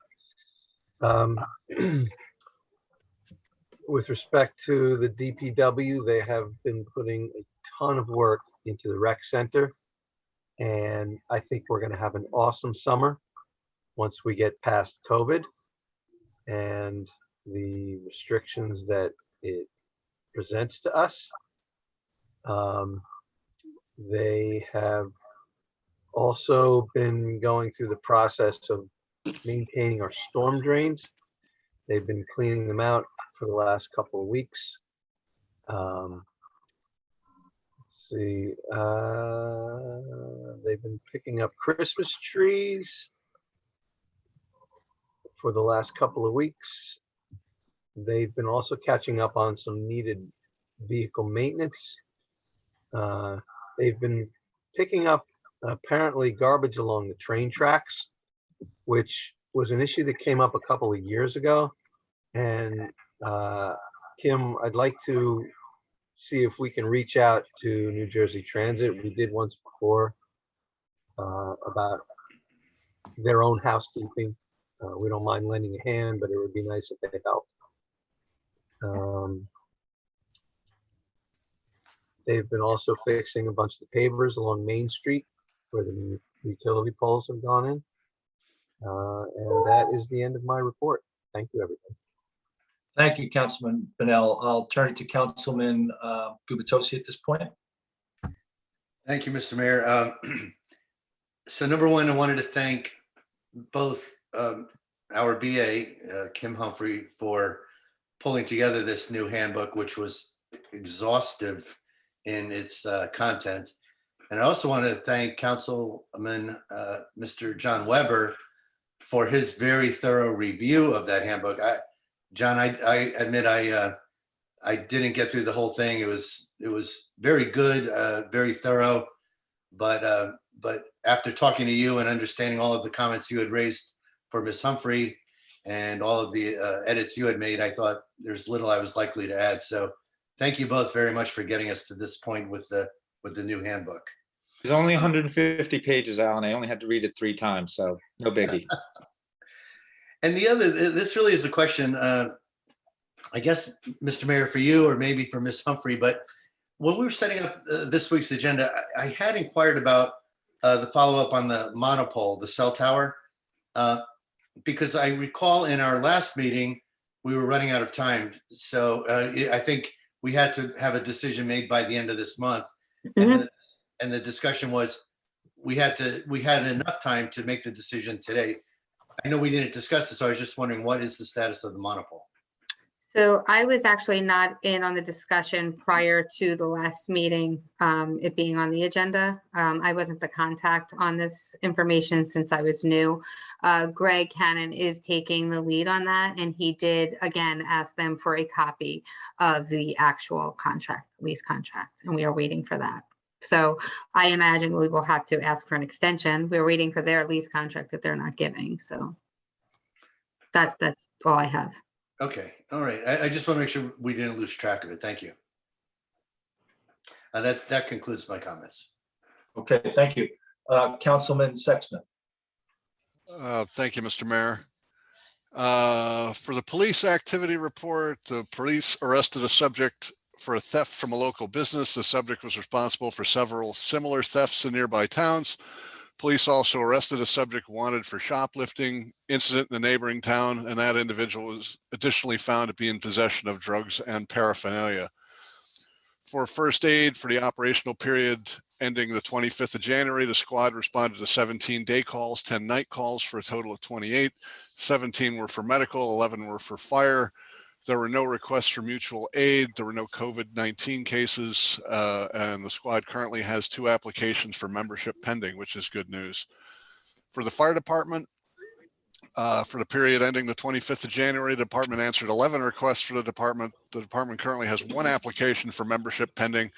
S8: With respect to the DPW, they have been putting a ton of work into the rec center. And I think we're gonna have an awesome summer once we get past COVID and the restrictions that it presents to us. They have also been going through the process of maintaining our storm drains. They've been cleaning them out for the last couple of weeks. Let's see, they've been picking up Christmas trees for the last couple of weeks. They've been also catching up on some needed vehicle maintenance. They've been picking up apparently garbage along the train tracks, which was an issue that came up a couple of years ago. And Kim, I'd like to see if we can reach out to New Jersey Transit. We did once before about their own housekeeping. We don't mind lending a hand, but it would be nice if they helped. They've been also fixing a bunch of the pavers along Main Street where the new utility poles have gone in. And that is the end of my report. Thank you, everybody.
S5: Thank you, Councilman Bennell. I'll turn it to Councilman Gubitosi at this point.
S7: Thank you, Mr. Mayor. So number one, I wanted to thank both our BA, Kim Humphrey, for pulling together this new handbook, which was exhaustive in its content. And I also want to thank Councilman Mr. John Weber for his very thorough review of that handbook. John, I admit I didn't get through the whole thing. It was very good, very thorough, but after talking to you and understanding all of the comments you had raised for Ms. Humphrey and all of the edits you had made, I thought there's little I was likely to add. So thank you both very much for getting us to this point with the new handbook.
S9: There's only 150 pages, Alan. I only had to read it 3 times, so no biggie.
S7: And the other, this really is a question, I guess, Mr. Mayor, for you or maybe for Ms. Humphrey, but when we were setting up this week's agenda, I had inquired about the follow-up on the monopole, the cell tower, because I recall in our last meeting, we were running out of time. So I think we had to have a decision made by the end of this month.
S13: Mhm.
S7: And the discussion was, we had enough time to make the decision today. I know we didn't discuss it, so I was just wondering, what is the status of the monopole?
S13: So I was actually not in on the discussion prior to the last meeting, it being on the agenda. I wasn't the contact on this information since I was new. Greg Cannon is taking the lead on that, and he did again ask them for a copy of the actual contract, lease contract, and we are waiting for that. So I imagine we will have to ask for an extension. We're waiting for their lease contract that they're not giving. So that's all I have.
S7: Okay, all right. I just want to make sure we didn't lose track of it. Thank you. That concludes my comments.
S5: Okay, thank you. Councilman Sexsmith.
S6: Thank you, Mr. Mayor. For the police activity report, the police arrested a subject for a theft from a local business. The subject was responsible for several similar thefts in nearby towns. Police also arrested a subject wanted for shoplifting incident in the neighboring town, and that individual was additionally found to be in possession of drugs and paraphernalia. For first aid for the operational period ending the 25th of January, the squad responded to 17 day calls, 10 night calls for a total of 28. 17 were for medical, 11 were for fire. There were no requests for mutual aid. There were no COVID-19 cases, and the squad currently has 2 applications for membership pending, which is good news. For the fire department, for the period ending the 25th of January, the department answered 11 requests for the department. The department currently has 1 application for membership pending.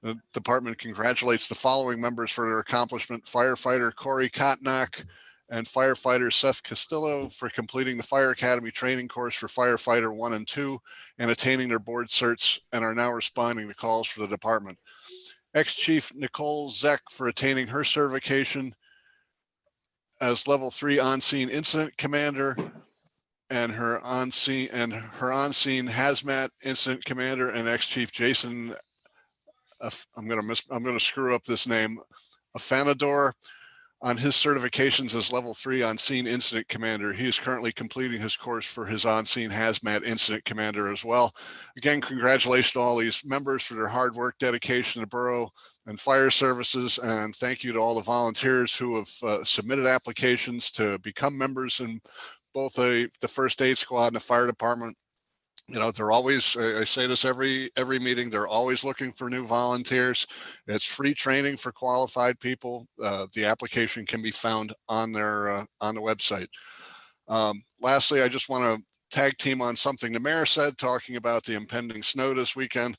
S6: The department congratulates the following members for their accomplishment: firefighter Corey Kotnock and firefighter Seth Castillo for completing the Fire Academy training course for firefighter 1 and 2 and attaining their board certs, and are now responding to calls for the department. Ex-Chief Nicole Zeck for attaining her certification as level 3 on-scene incident commander, and her on-scene hazmat incident commander, and ex-Chief Jason, I'm going to screw up this name, Afanador, on his certifications as level 3 on-scene incident commander. He is currently completing his course for his on-scene hazmat incident commander as well. Again, congratulations to all these members for their hard work, dedication to borough and fire services, and thank you to all the volunteers who have submitted applications to become members in both the first aid squad and the fire department. You know, they're always, I say this every meeting, they're always looking for new volunteers. It's free training for qualified people. The application can be found on their on the website. Lastly, I just want to tag team on something the mayor said, talking about the impending snow this weekend.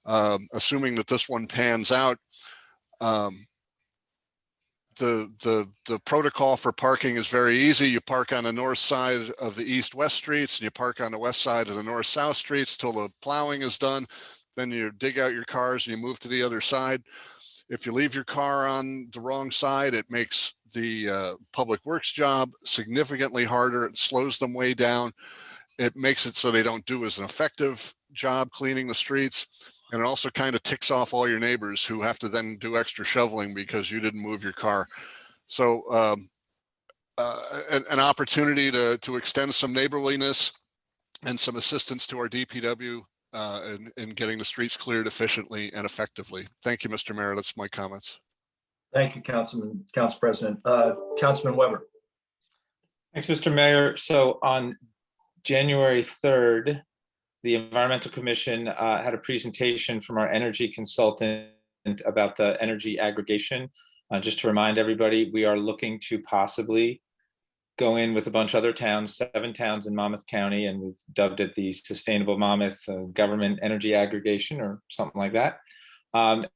S6: Assuming that this one pans out, the protocol for parking is very easy. You park on the north side of the east-west streets and you park on the west side of the north-south streets till the plowing is done. Then you dig out your cars and you move to the other side. If you leave your car on the wrong side, it makes the public works job significantly harder. It slows them way down. It makes it so they don't do as an effective job cleaning the streets. And it also kind of ticks off all your neighbors who have to then do extra shoveling because you didn't move your car. So an opportunity to extend some neighborliness and some assistance to our DPW in getting the streets cleared efficiently and effectively. Thank you, Mr. Mayor. That's my comments.
S5: Thank you, Council President. Councilman Weber.
S9: Thanks, Mr. Mayor. So on January 3rd, the Environmental Commission had a presentation from our energy consultant about the energy aggregation. Just to remind everybody, we are looking to possibly go in with a bunch of other towns, 7 towns in Monmouth County, and we've dubbed it the Sustainable Monmouth Government Energy Aggregation or something like that. And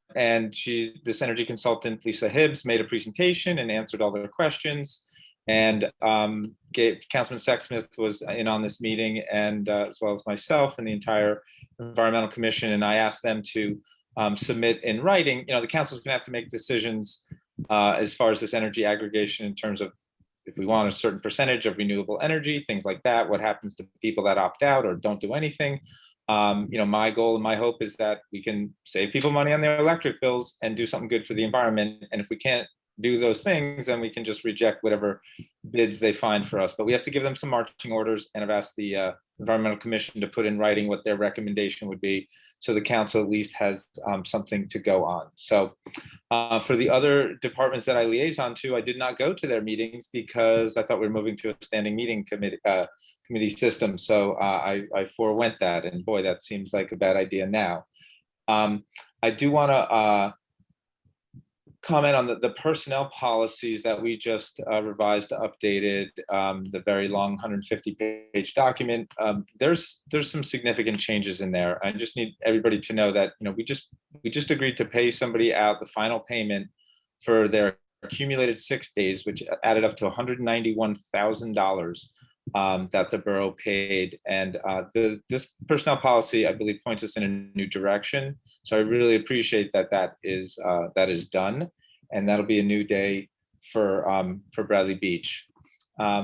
S9: this energy consultant, Lisa Hibbs, made a presentation and answered all their questions. And Councilman Sexsmith was in on this meeting, and as well as myself and the entire Environmental Commission. And I asked them to submit in writing. The council's gonna have to make decisions as far as this energy aggregation in terms of if we want a certain percentage of renewable energy, things like that, what happens to people that opt out or don't do anything. My goal and my hope is that we can save people money on their electric bills and do something good for the environment. And if we can't do those things, then we can just reject whatever bids they find for us. But we have to give them some marching orders, and I've asked the Environmental Commission to put in writing what their recommendation would be, so the council at least has something to go on. So for the other departments that I liaison to, I did not go to their meetings because I thought we were moving to a standing meeting committee system. So I forewent that, and boy, that seems like a bad idea now. I do want to comment on the personnel policies that we just revised, updated, the very long 150-page document. There's some significant changes in there. I just need everybody to know that we just agreed to pay somebody out the final payment for their accumulated 6 days, which added up to $191,000 that the borough paid. And this personnel policy, I believe, points us in a new direction. So I really appreciate that is done, and that'll be a new day for Bradley Beach.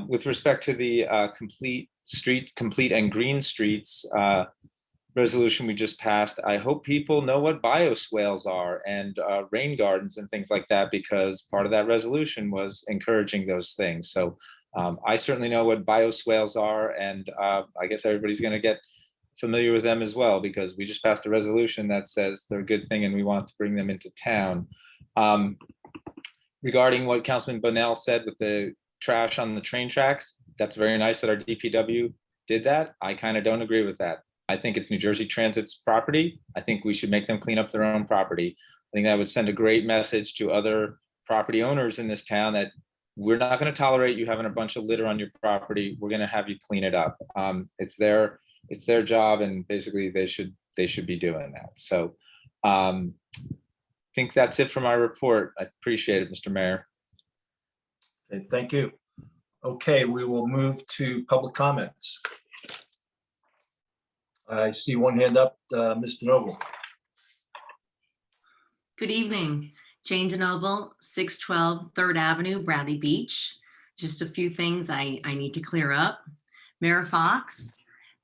S9: With respect to the complete and green streets resolution we just passed, I hope people know what bioswales are and rain gardens and things like that, because part of that resolution was encouraging those things. So I certainly know what bioswales are, and I guess everybody's going to get familiar with them as well, because we just passed a resolution that says they're a good thing and we want to bring them into town. Regarding what Councilman Bonnell said with the trash on the train tracks, that's very nice that our DPW did that. I kind of don't agree with that. I think it's New Jersey Transit's property. I think we should make them clean up their own property. I think that would send a great message to other property owners in this town that we're not going to tolerate you having a bunch of litter on your property. We're going to have you clean it up. It's their job, and basically they should be doing that. So I think that's it for my report. I appreciate it, Mr. Mayor.
S5: Okay, thank you. Okay, we will move to public comments. I see one hand up, Mr. Noble.
S15: Good evening, Jane DeNoble, 612 3rd Avenue, Bradley Beach. Just a few things I need to clear up. Mayor Fox,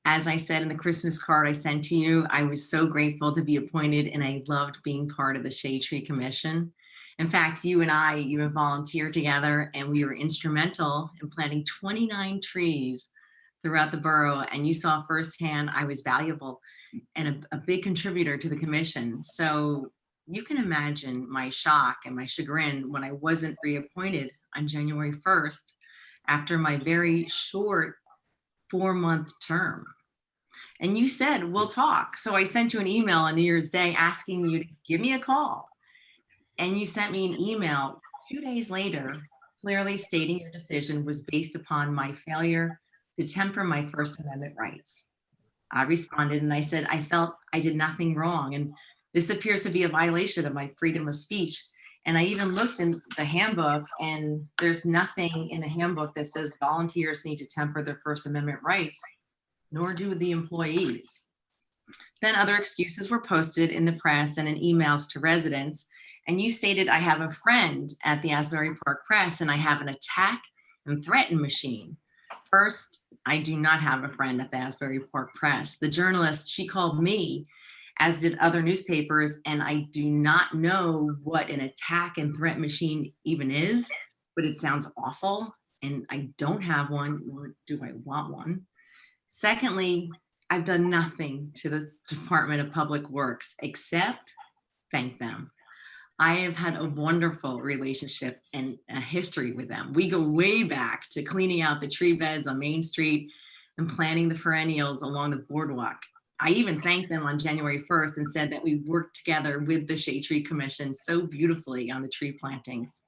S15: as I said in the Christmas card I sent to you, I was so grateful to be appointed, and I loved being part of the Shade Tree Commission. In fact, you have volunteered together, and we were instrumental in planting 29 trees throughout the borough, and you saw firsthand I was valuable and a big contributor to the commission. So you can imagine my shock and my chagrin when I wasn't reappointed on January 1st after my very short 4-month term. And you said, we'll talk. So I sent you an email on New Year's Day asking you to give me a call. And you sent me an email 2 days later, clearly stating your decision was based upon my failure to temper my First Amendment rights. I responded and I said, I felt I did nothing wrong. And this appears to be a violation of my freedom of speech. And I even looked in the handbook, and there's nothing in the handbook that says volunteers need to temper their First Amendment rights, nor do the employees. Then other excuses were posted in the press and in emails to residents. And you stated, I have a friend at the Asbury Park Press and I have an attack and threaten machine. First, I do not have a friend at the Asbury Park Press. The journalist, she called me, as did other newspapers, and I do not know what an attack and threat machine even is, but it sounds awful, and I don't have one, nor do I want one. Secondly, I've done nothing to the Department of Public Works except thank them. I have had a wonderful relationship and a history with them. We go way back to cleaning out the tree beds on Main Street and planting the perennials along the boardwalk. I even thanked them on January 1st and said that we worked together with the Shade Tree Commission so beautifully on the tree plantings.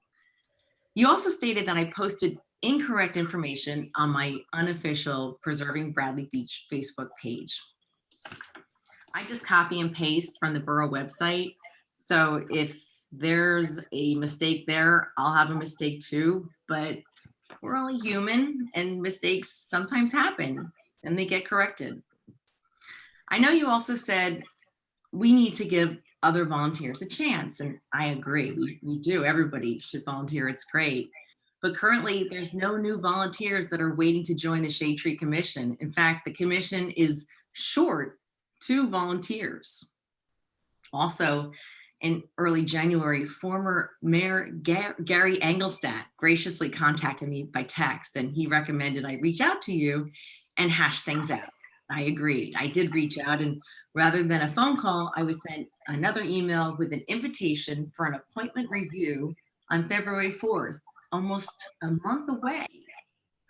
S15: You also stated that I posted incorrect information on my unofficial Preserving Bradley Beach Facebook page. I just copy and paste from the borough website. So if there's a mistake there, I'll have a mistake too, but we're only human and mistakes sometimes happen and they get corrected. I know you also said we need to give other volunteers a chance, and I agree, we do. Everybody should volunteer, it's great. But currently there's no new volunteers that are waiting to join the Shade Tree Commission. In fact, the commission is short 2 volunteers. Also, in early January, former Mayor Gary Engelstadt graciously contacted me by text, and he recommended I reach out to you and hash things out. I agreed. I did reach out, and rather than a phone call, I was sent another email with an invitation for an appointment review on February 4th, almost a month away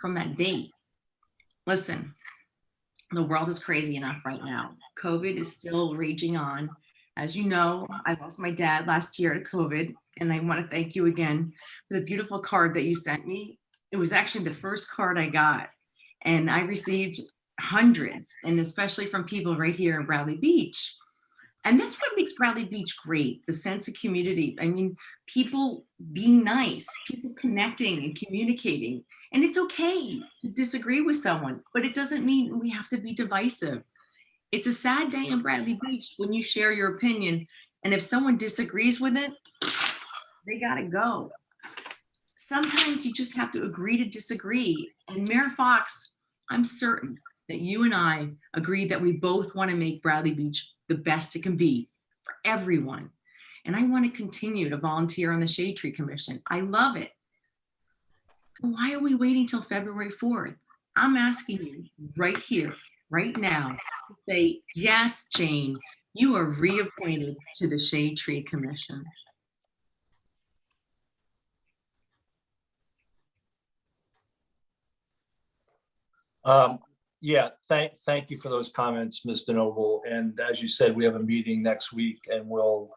S15: from that date. Listen, the world is crazy enough right now. COVID is still raging on. As you know, I lost my dad last year to COVID, and I want to thank you again for the beautiful card that you sent me. It was actually the first card I got, and I received hundreds, and especially from people right here in Bradley Beach. And that's what makes Bradley Beach great, the sense of community. I mean, people being nice, people connecting and communicating. And it's okay to disagree with someone, but it doesn't mean we have to be divisive. It's a sad day in Bradley Beach when you share your opinion, and if someone disagrees with it, they gotta go. Sometimes you just have to agree to disagree. And Mayor Fox, I'm certain that you and I agree that we both want to make Bradley Beach the best it can be for everyone. And I want to continue to volunteer on the Shade Tree Commission. I love it. Why are we waiting till February 4th? I'm asking you right here, right now, to say, yes, Jane, you are reappointed to the Shade Tree Commission.
S5: Yeah, thank you for those comments, Ms. DeNoble. And as you said, we have a meeting next week, and we'll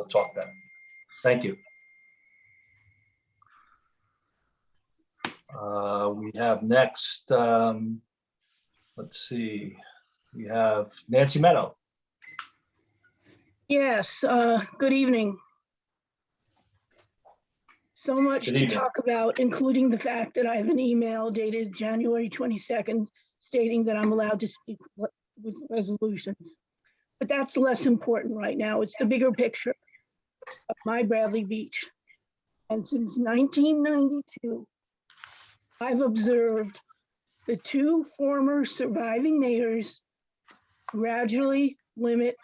S5: talk then. Thank you. We have next, let's see, we have Nancy Meadow.
S14: Yes, good evening. So much
S5: Good
S14: to
S5: evening.
S14: talk about, including the fact that I have an email dated January 22nd stating that I'm allowed to speak with resolutions. But that's less important right now. It's the bigger picture of my Bradley Beach. And since 1992, I've observed the 2 former surviving mayors gradually limit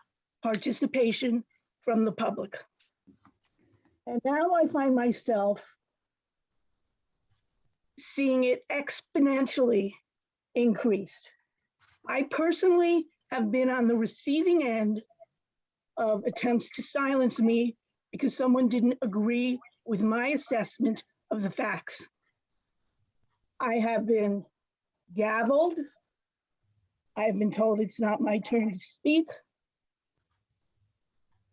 S14: participation from the public. And now I find myself seeing it exponentially increased. I personally have been on the receiving end of attempts to silence me because someone didn't agree with my assessment of the facts. I have been gavelled. I have been told it's not my turn to speak.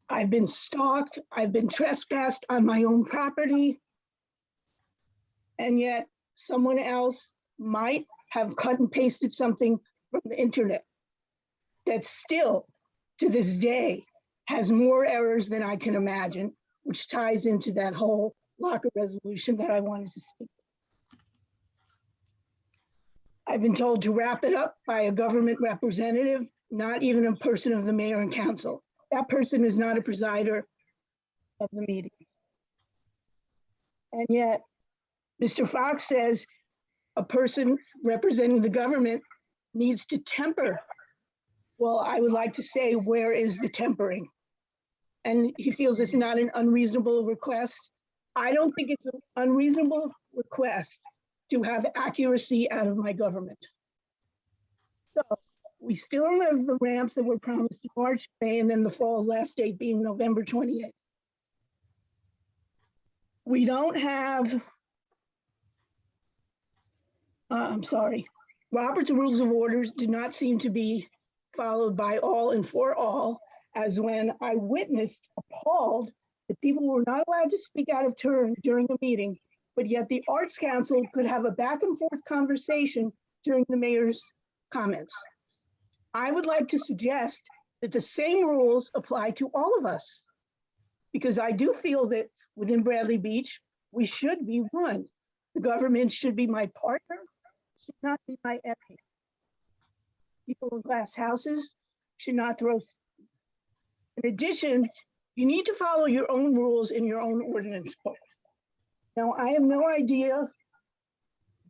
S14: I've been stalked. I've been trespassed on my own property. And yet someone else might have cut and pasted something from the internet that still, to this day, has more errors than I can imagine, which ties into that whole locker resolution that I wanted to speak. I've been told to wrap it up by a government representative, not even a person of the mayor and council. That person is not a presider of the meeting. And yet, Mr. Fox says a person representing the government needs to temper. Well, I would like to say, where is the tempering? And he feels it's not an unreasonable request. I don't think it's an unreasonable request to have accuracy out of my government. So we still have the ramps that were promised in March, May, and then the fall last date being November 28th. We don't have, I'm sorry, Robert's Rules of Orders do not seem to be followed by all and for all, as when I witnessed, appalled, that people were not allowed to speak out of turn during a meeting, but yet the Arts Council could have a back and forth conversation during the mayor's comments. I would like to suggest that the same rules apply to all of us, because I do feel that within Bradley Beach, we should be one. The government should be my partner, should not be my enemy. People in glass houses should not throw. In addition, you need to follow your own rules in your own ordinance book. Now, I have no idea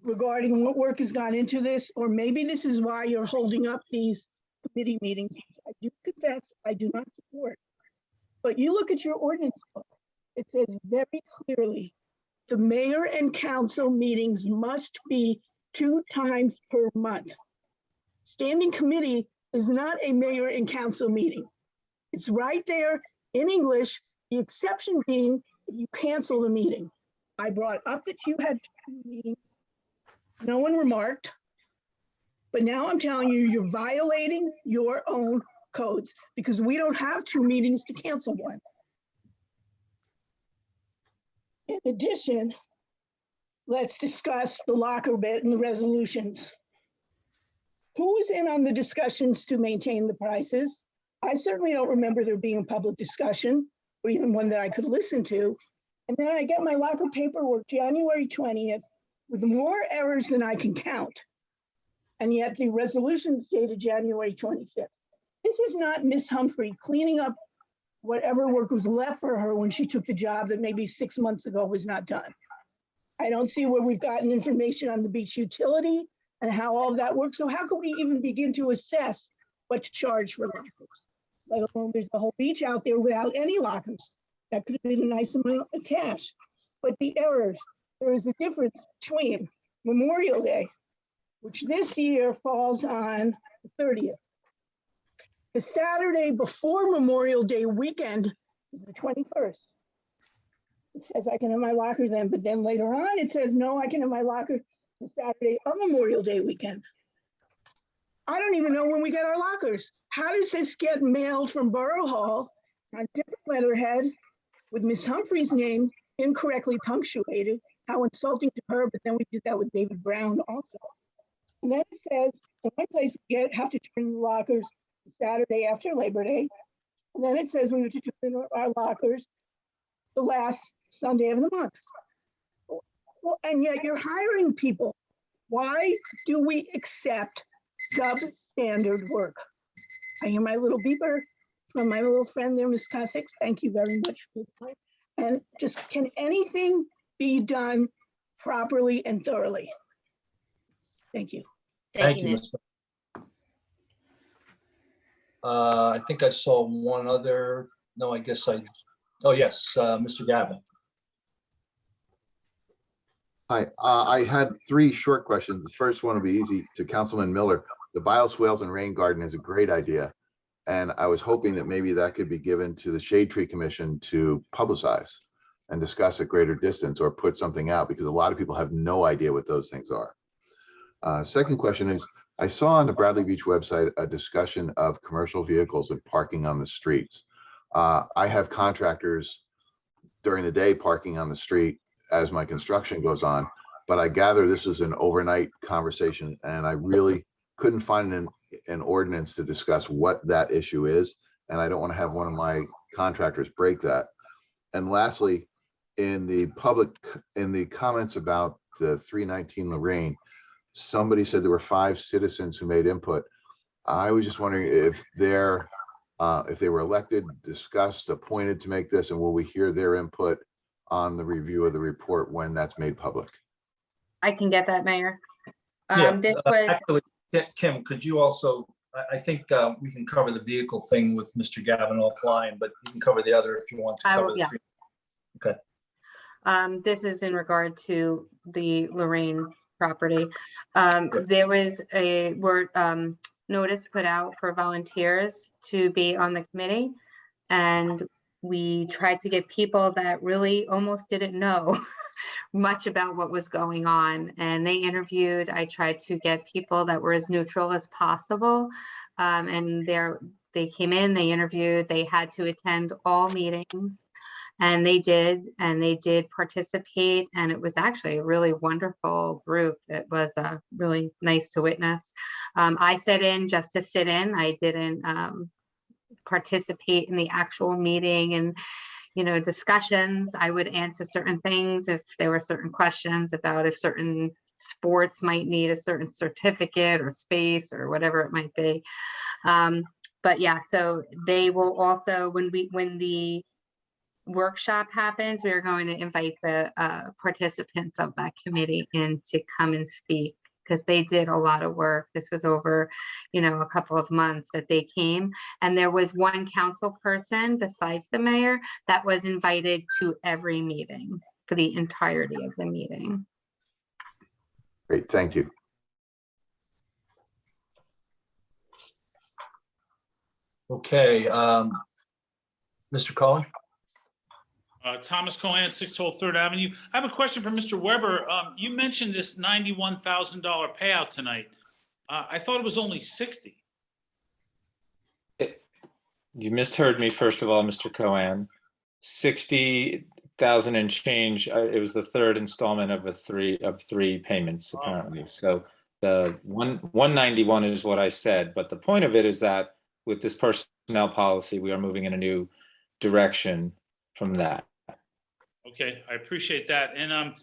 S14: regarding what work has gone into this, or maybe this is why you're holding up these committee meetings. I do confess, I do not support. But you look at your ordinance book, it says very clearly, the mayor and council meetings must be 2 times per month. Standing committee is not a mayor and council meeting. It's right there in English, the exception being if you cancel the meeting. I brought up that you had 2 meetings. No one remarked. But now I'm telling you, you're violating your own codes because we don't have 2 meetings to cancel one. In addition, let's discuss the locker bit and the resolutions. Who was in on the discussions to maintain the prices? I certainly don't remember there being a public discussion or even one that I could listen to. And then I get my locker paperwork January 20th with more errors than I can count. And yet the resolution's dated January 25th. This is not Miss Humphrey cleaning up whatever work was left for her when she took the job that maybe 6 months ago was not done. I don't see where we've gotten information on the beach utility and how all of that works. So how can we even begin to assess what to charge for lockers? Let alone there's a whole beach out there without any lockers. That could have been a nice amount of cash. But the errors, there is a difference between Memorial Day, which this year falls on the 30th. The Saturday before Memorial Day weekend is the 21st. It says I can have my locker then, but then later on it says, no, I can have my locker the Saturday of Memorial Day weekend. I don't even know when we get our lockers. How does this get mailed from Borough Hall on different letterhead with Miss Humphrey's name incorrectly punctuated? How insulting to her, but then we did that with David Brown also. And then it says, in one place we have to turn the lockers the Saturday after Labor Day. And then it says we have to turn our lockers the last Sunday of the month. Well, and yet you're hiring people. Why do we accept substandard work? I hear my little beeper from my little friend there, Ms. Cossix. Thank you very much for the time. And just, can anything be done properly and thoroughly? Thank you.
S5: Thank you, Mr. I think I saw one other, no, I guess oh yes, Mr. Gavin.
S1: Hi, I had 3 short questions. The first one will be easy to Councilman Miller. The bioswales and rain garden is a great idea. And I was hoping that maybe that could be given to the Shade Tree Commission to publicize and discuss at greater distance or put something out, because a lot of people have no idea what those things are. Second question is, I saw on the Bradley Beach website a discussion of commercial vehicles and parking on the streets. I have contractors during the day parking on the street as my construction goes on, but I gather this is an overnight conversation, and I really couldn't find an ordinance to discuss what that issue is, and I don't want to have one of my contractors break that. And lastly, in the comments about the 319 Lorraine, somebody said there were 5 citizens who made input. I was just wondering if they were elected, discussed, appointed to make this, and will we hear their input on the review of the report when that's made public?
S13: I can get that, Mayor.
S5: Yeah,
S13: This was,
S5: actually, Kim, could you also, I think we can cover the vehicle thing with Mr. Gavin offline, but you can cover the other if you want to
S13: I
S5: cover
S13: will,
S5: the
S13: yeah.
S5: three. Okay.
S13: This is in regard to the Lorraine property. There was a notice put out for volunteers to be on the committee. And we tried to get people that really almost didn't know much about what was going on. And they interviewed. I tried to get people that were as neutral as possible. And they came in, they interviewed, they had to attend all meetings. And they did participate, and it was actually a really wonderful group. It was really nice to witness. I sat in just to sit in. I didn't participate in the actual meeting and, discussions. I would answer certain things if there were certain questions about if certain sports might need a certain certificate or space or whatever it might be. But yeah, so they will also, when the workshop happens, we are going to invite the participants of that committee in to come and speak, because they did a lot of work. This was over, a couple of months that they came. And there was one council person besides the mayor that was invited to every meeting for the entirety of the meeting.
S1: Great, thank you.
S5: Okay, Mr. Cohen?
S10: Thomas Cohen, 612 3rd Avenue. I have a question for Mr. Weber. You mentioned this $91,000 payout tonight. I thought it was only 60.
S9: You misheard me, first of all, Mr. Cohen. 60,000 and change. It was the third installment of three payments, apparently. So the 191 is what I said. But the point of it is that with this personnel policy, we are moving in a new direction from that.
S10: Okay, I appreciate that. And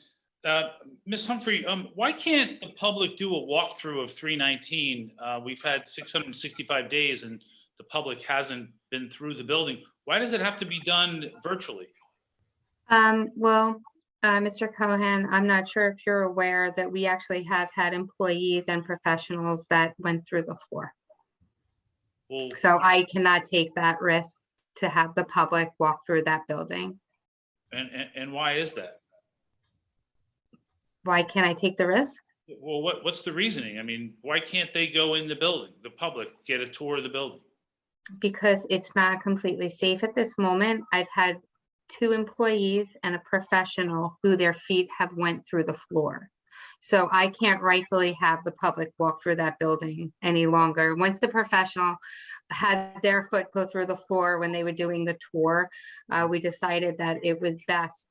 S10: Ms. Humphrey, why can't the public do a walkthrough of 319? We've had 665 days and the public hasn't been through the building. Why does it have to be done virtually?
S13: Well, Mr. Cohen, I'm not sure if you're aware that we actually have had employees and professionals that went through the floor.
S10: Well,
S13: So I cannot take that risk to have the public walk through that building.
S10: and why is that?
S13: Why can't I take the risk?
S10: Well, what's the reasoning? I mean, why can't they go in the building, the public, get a tour of the building?
S13: Because it's not completely safe at this moment. I've had 2 employees and a professional who their feet have went through the floor. So I can't rightfully have the public walk through that building any longer. Once the professional had their foot go through the floor when they were doing the tour, we decided that it was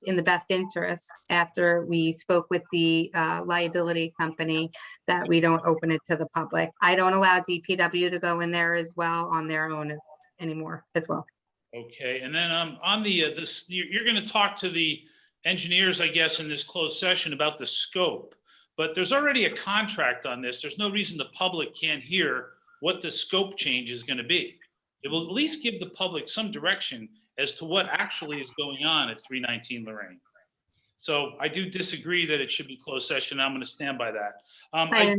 S13: in the best interest, after we spoke with the liability company, that we don't open it to the public. I don't allow DPW to go in there as well on their own anymore as well.
S10: Okay, and then on you're going to talk to the engineers, I guess, in this closed session about the scope. But there's already a contract on this. There's no reason the public can't hear what the scope change is going to be. It will at least give the public some direction as to what actually is going on at 319 Lorraine. So I do disagree that it should be closed session. I'm going to stand by that. I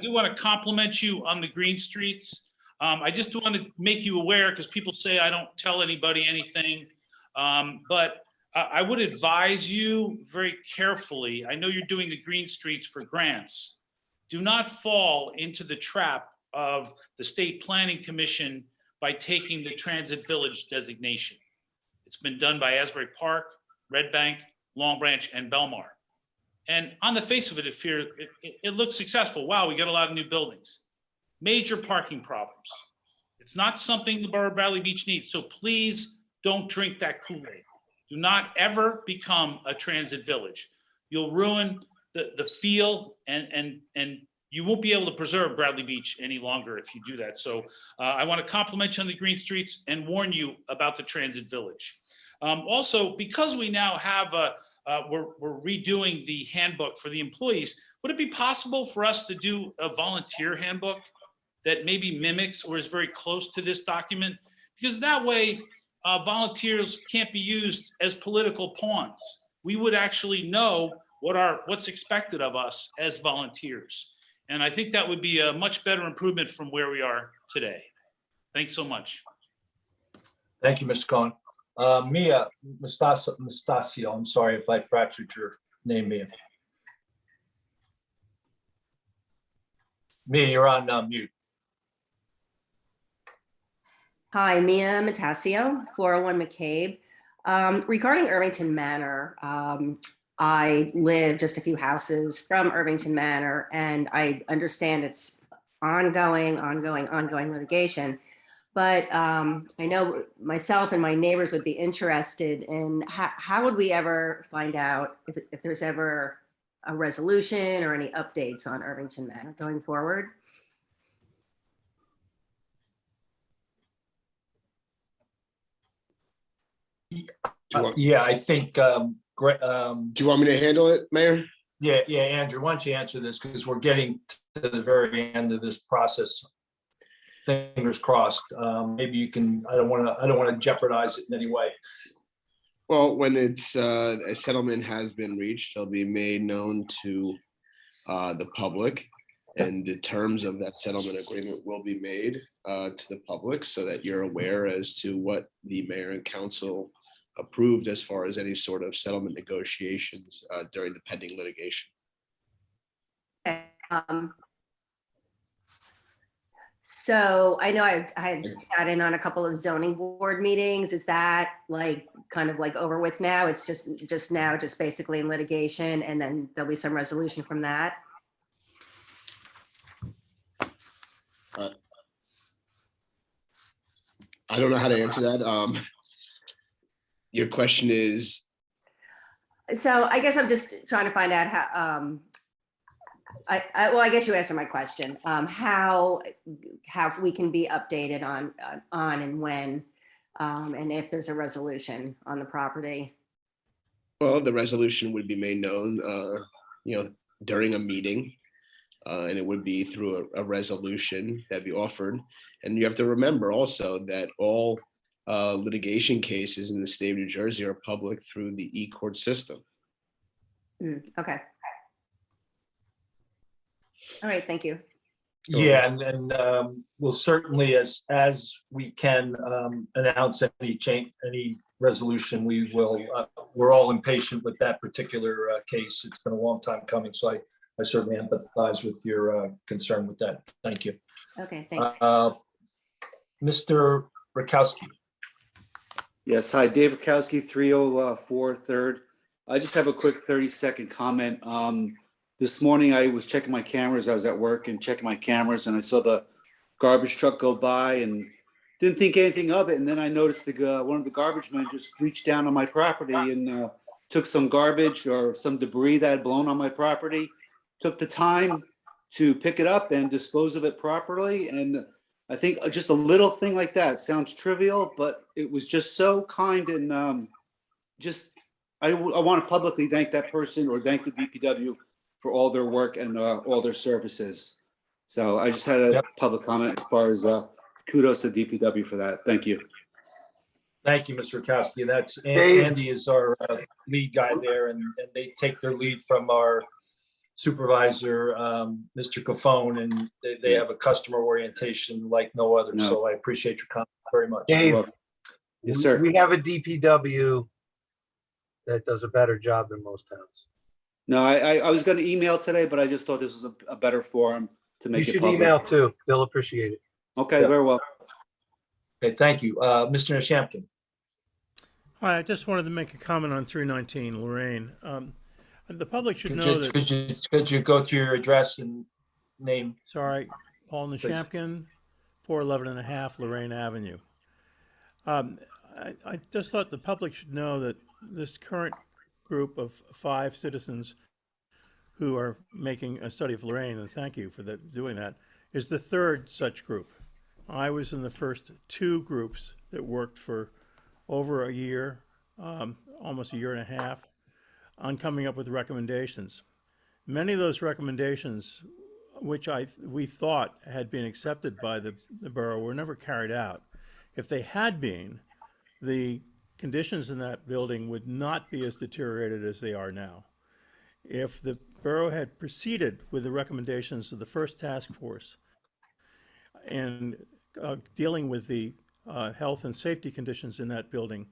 S10: do want to compliment you on the green streets. I just want to make you aware, because people say I don't tell anybody anything, but I would advise you very carefully. I know you're doing the green streets for grants. Do not fall into the trap of the State Planning Commission by taking the Transit Village designation. It's been done by Asbury Park, Red Bank, Long Branch, and Belmar. And on the face of it, it looks successful. Wow, we got a lot of new buildings. Major parking problems. It's not something the Borough of Bradley Beach needs. So please don't drink that Kool-Aid. Do not ever become a transit village. You'll ruin the feel, and you won't be able to preserve Bradley Beach any longer if you do that. So I want to compliment you on the green streets and warn you about the transit village. Also, because we now have we're redoing the handbook for the employees, would it be possible for us to do a volunteer handbook that maybe mimics or is very close to this document? Because that way, volunteers can't be used as political pawns. We would actually know what's expected of us as volunteers. And I think that would be a much better improvement from where we are today. Thanks so much.
S5: Thank you, Mr. Cohen. Mia Mestasio, I'm sorry if I fractured your name, Mia. Mia, you're on mute.
S16: Hi, Mia Metasio, 401 McCabe. Regarding Irvington Manor, I live just a few houses from Irvington Manor, and I understand it's ongoing litigation. But I know myself and my neighbors would be interested in how would we ever find out if there's ever a resolution or any updates on Irvington Manor going forward?
S5: Yeah, I think,
S11: Do you want me to handle it, Mayor?
S5: yeah, Andrew, why don't you answer this, because we're getting to the very end of this process. Fingers crossed. Maybe you can, I don't want to jeopardize it in any way.
S11: Well, when it's a settlement has been reached, it'll be made known to the public, and the terms of that settlement agreement will be made to the public so that you're aware as to what the mayor and council approved as far as any sort of settlement negotiations during the pending litigation.
S16: So I know I had sat in on a couple of zoning board meetings. Is that like kind of like over with now? It's just now, just basically in litigation, and then there'll be some resolution from that?
S11: I don't know how to answer that. Your question is?
S16: So I guess I'm just trying to find out how, well, I guess you answered my question. How we can be updated on and when, and if there's a resolution on the property.
S11: Well, the resolution would be made known, during a meeting, and it would be through a resolution that'd be offered. And you have to remember also that all litigation cases in the state of New Jersey are public through the e-court system.
S16: Okay. All right, thank you.
S5: Yeah, and we'll certainly, as we can announce any resolution, we will. We're all impatient with that particular case. It's been a long time coming, so I certainly empathize with your concern with that. Thank you.
S16: Okay, thanks.
S5: Mr. Rakowski.
S17: Yes, hi, Dave Rakowski, 304 3rd. I just have a quick 30-second comment. This morning I was checking my cameras. I was at work and checking my cameras, and I saw the garbage truck go by and didn't think anything of it. And then I noticed one of the garbage men just reached down on my property and took some garbage or some debris that had blown on my property, took the time to pick it up and dispose of it properly. And I think just a little thing like that sounds trivial, but it was just so kind. And I want to publicly thank that person or thank the DPW for all their work and all their services. So I just had a public comment as far as kudos to DPW for that. Thank you.
S5: Thank you, Mr. Rakowski. That's Andy is our lead guy there, and they take their lead from our supervisor, Mr. Cofone, and they have a customer orientation like no other.
S17: No.
S5: So I appreciate your comment very much.
S8: Dave,
S17: Yes, sir.
S8: we have a DPW that does a better job than most towns.
S17: No, I was going to email today, but I just thought this was a better forum to
S8: You
S17: make it
S8: should
S17: public.
S8: email too. They'll appreciate it.
S17: Okay, very well.
S5: Okay, thank you. Mr. Nishampkin.
S18: Hi, I just wanted to make a comment on 319 Lorraine. The public should know that.
S5: Could you go through your address and name?
S18: Sorry, Paul Nishampkin, 411 and a half Lorraine Avenue. I just thought the public should know that this current group of 5 citizens who are making a study of Lorraine, and thank you for doing that, is the 3rd such group. I was in the first 2 groups that worked for over a year almost a year and a half, on coming up with recommendations. Many of those recommendations, which we thought had been accepted by the borough, were never carried out. If they had been, the conditions in that building would not be as deteriorated as they are now. If the borough had proceeded with the recommendations of the first task force and dealing with the health and safety conditions in that building,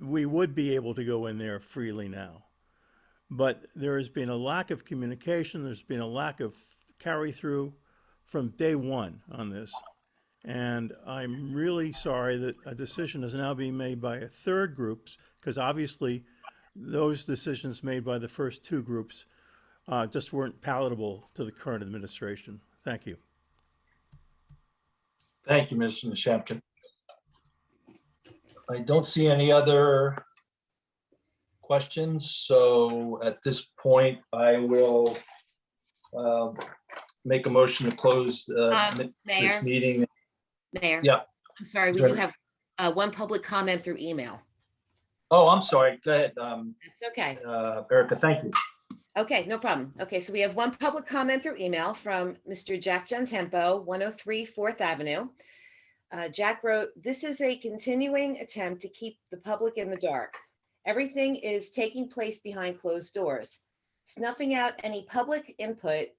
S18: we would be able to go in there freely now. But there has been a lack of communication, there's been a lack of carry through from day one on this. And I'm really sorry that a decision is now being made by a third group, because obviously those decisions made by the first two groups just weren't palatable to the current administration. Thank you.
S5: Thank you, Mr. Nishampkin. I don't see any other questions, so at this point, I will make a motion to close this
S4: Mayor?
S5: meeting.
S4: Mayor?
S5: Yeah.
S4: I'm sorry, we do have one public comment through email.
S5: Oh, I'm sorry. Go ahead,
S4: It's okay.
S5: Erica. Thank you.
S4: Okay, no problem. Okay, so we have one public comment through email from Mr. Jack Gentempo, 103 4th Avenue. Jack wrote, "This is a continuing attempt to keep the public in the dark. Everything is taking place behind closed doors. Snuffing out any public input,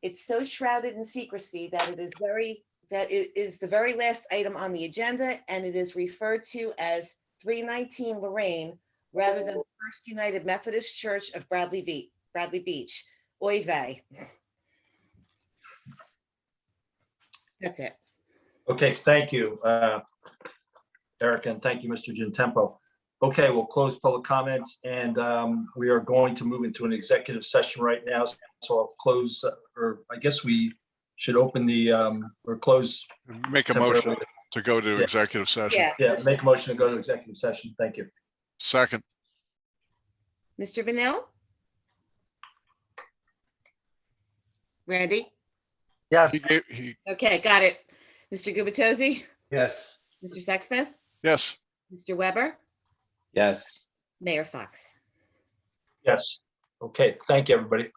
S4: it's so shrouded in secrecy that it is the very last item on the agenda, and it is referred to as 319 Lorraine rather than First United Methodist Church of Bradley Beach. Oy vey." That's it.
S5: Okay, thank you, Erica, and thank you, Mr. Gentempo. Okay, we'll close public comments, and we are going to move into an executive session right now. So I'll close, or I guess we should open the, or close.
S6: Make a motion to go to executive session.
S5: Yeah, make a motion to go to executive session. Thank you.
S6: Second.
S4: Mr. Vanel? Randy?
S8: Yes.
S4: Okay, got it. Mr. Gubatose?
S7: Yes.
S4: Mr. Sexsmith?
S6: Yes.
S4: Mr. Weber?
S9: Yes.
S4: Mayor Fox?
S5: Yes. Okay, thank you, everybody.